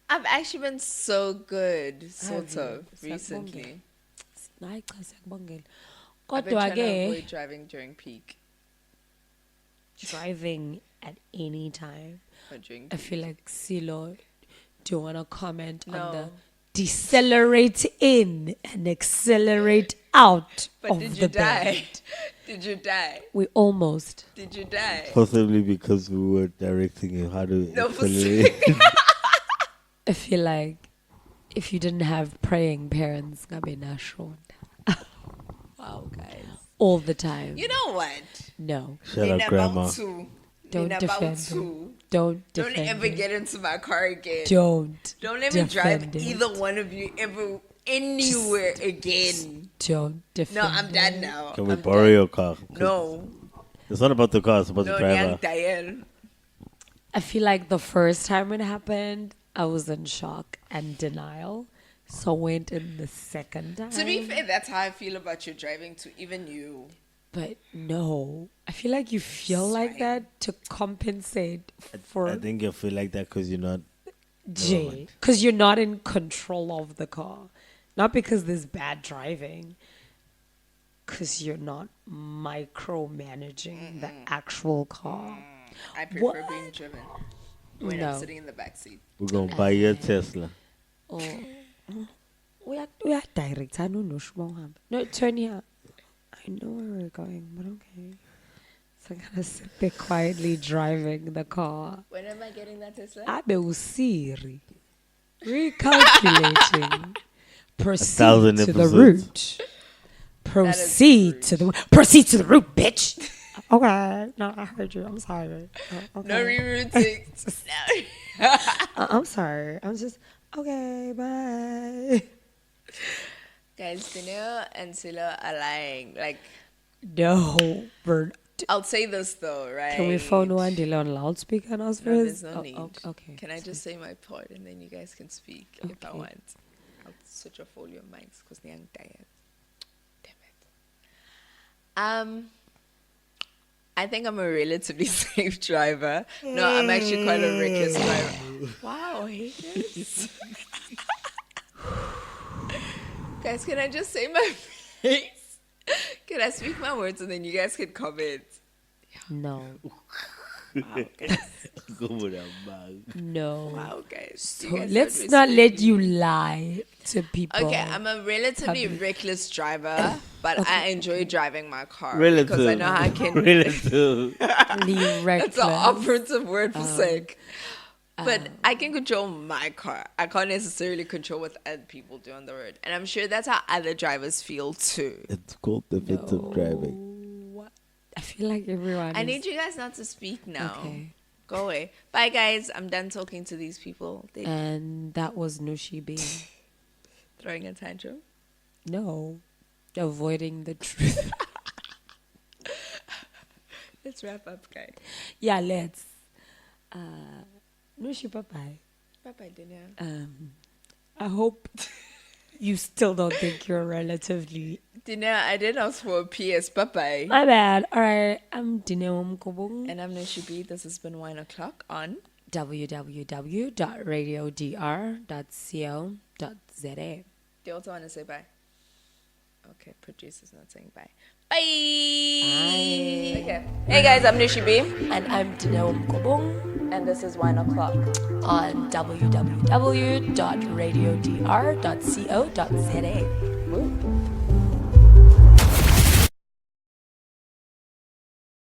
I've actually been so good, sort Have you? of, recently. Hayi cha siyakubongela. I've been Kodwa trying to ke avoid driving during peak. driving at any time. Or during I peak. feel like Silo, do you want to comment on the No. decelerate in and accelerate out But of did the you die? bed? Did you die? We almost. Did you die? Possibly because we were directing you how to No, accelerate. I feel like if you didn't have praying parents, ngabe nashona Wow, guys. all the time. You know what? No, Shut up, Grandma. don't defend him. Don't Don't defend ever him. get into my car again. Don't. Don't let me drive defend it. either one of you ever anywhere again. Don't defend No, I'm him. done now. Can we I'm borrow done. your car? 'Cause No. It's not about the car, it's about No, the driver. young Diane. I feel like the first time it happened, I was in shock and denial. So went in the second time. To be fair, that's how I feel about your driving too. Even you. But no, I feel like you feel like that to compensate for I think you feel like that because you're not. Jay, because you're not in control of the car, not because there's bad driving, because you're not micromanaging the actual car. I prefer being driven when No. I'm sitting in the back seat. We're going to buy you a Tesla. Oh, we are direct. I don't know. No, turn here. I know where we're going, but okay. So I'm gonna sit there quietly driving the car. When am I getting that Tesla? Abe usiri. Recalculating. Proceed 1,000 to the episodes. route. Proceed to the route, bitch. Okay. No, I heard you. I'm sorry. Oh, okay. No rerouting. I'm sorry. I'm just okay. Bye. Guys, Dineo and Silla are lying. Like, No, we're. I'll say this though, right? Can we phone Wandile on loudspeaker and ask for No, his? there's no need. Okay. Can I just say my part and then you guys can speak if I Okay. want? I'll switch off all your mics because they're tired. Damn it. I think I'm a relatively safe driver. No, I'm actually quite a reckless driver. Wow, haters. Guys, can I just say my face? Can I speak my words and then you guys can comment? No. Wow, guys. Go with that bag. No. Wow, guys. So You guys let's don't not respect let me. you lie to people. Okay, I'm a relatively reckless driver, but I enjoy driving my car Relative. because I know I can. Relative. Really reckless. That's an operative word for sake. But I can control my car. I can't necessarily control what other people do on the road, and I'm sure that's how other drivers feel too. It's called defensive driving. What? I feel like everyone. I is- need you guys not to speak now. Okay. Go away. Bye, guys. I'm done talking to these people. They're And that was Nushi being throwing a tantrum. no, avoiding the truth. Let's wrap up, guys. Yeah, let's. Nushi, bye bye. Bye, bye, Dineo. I hope you still don't think you're relatively. Dineo, I did ask for a PS. Bye-bye. My bad. All right. I'm Dineo And I'm Nushi. This has been Wine O'Clock on www.radiodr.co.za. Do you also want to say bye? Okay, producer's not saying bye. Bye. Bye. Okay. Hey guys, I'm Nushi B. And I'm Dineo Mkobong. And this is Wine O'Clock on www.radiodr.co.za. Woo.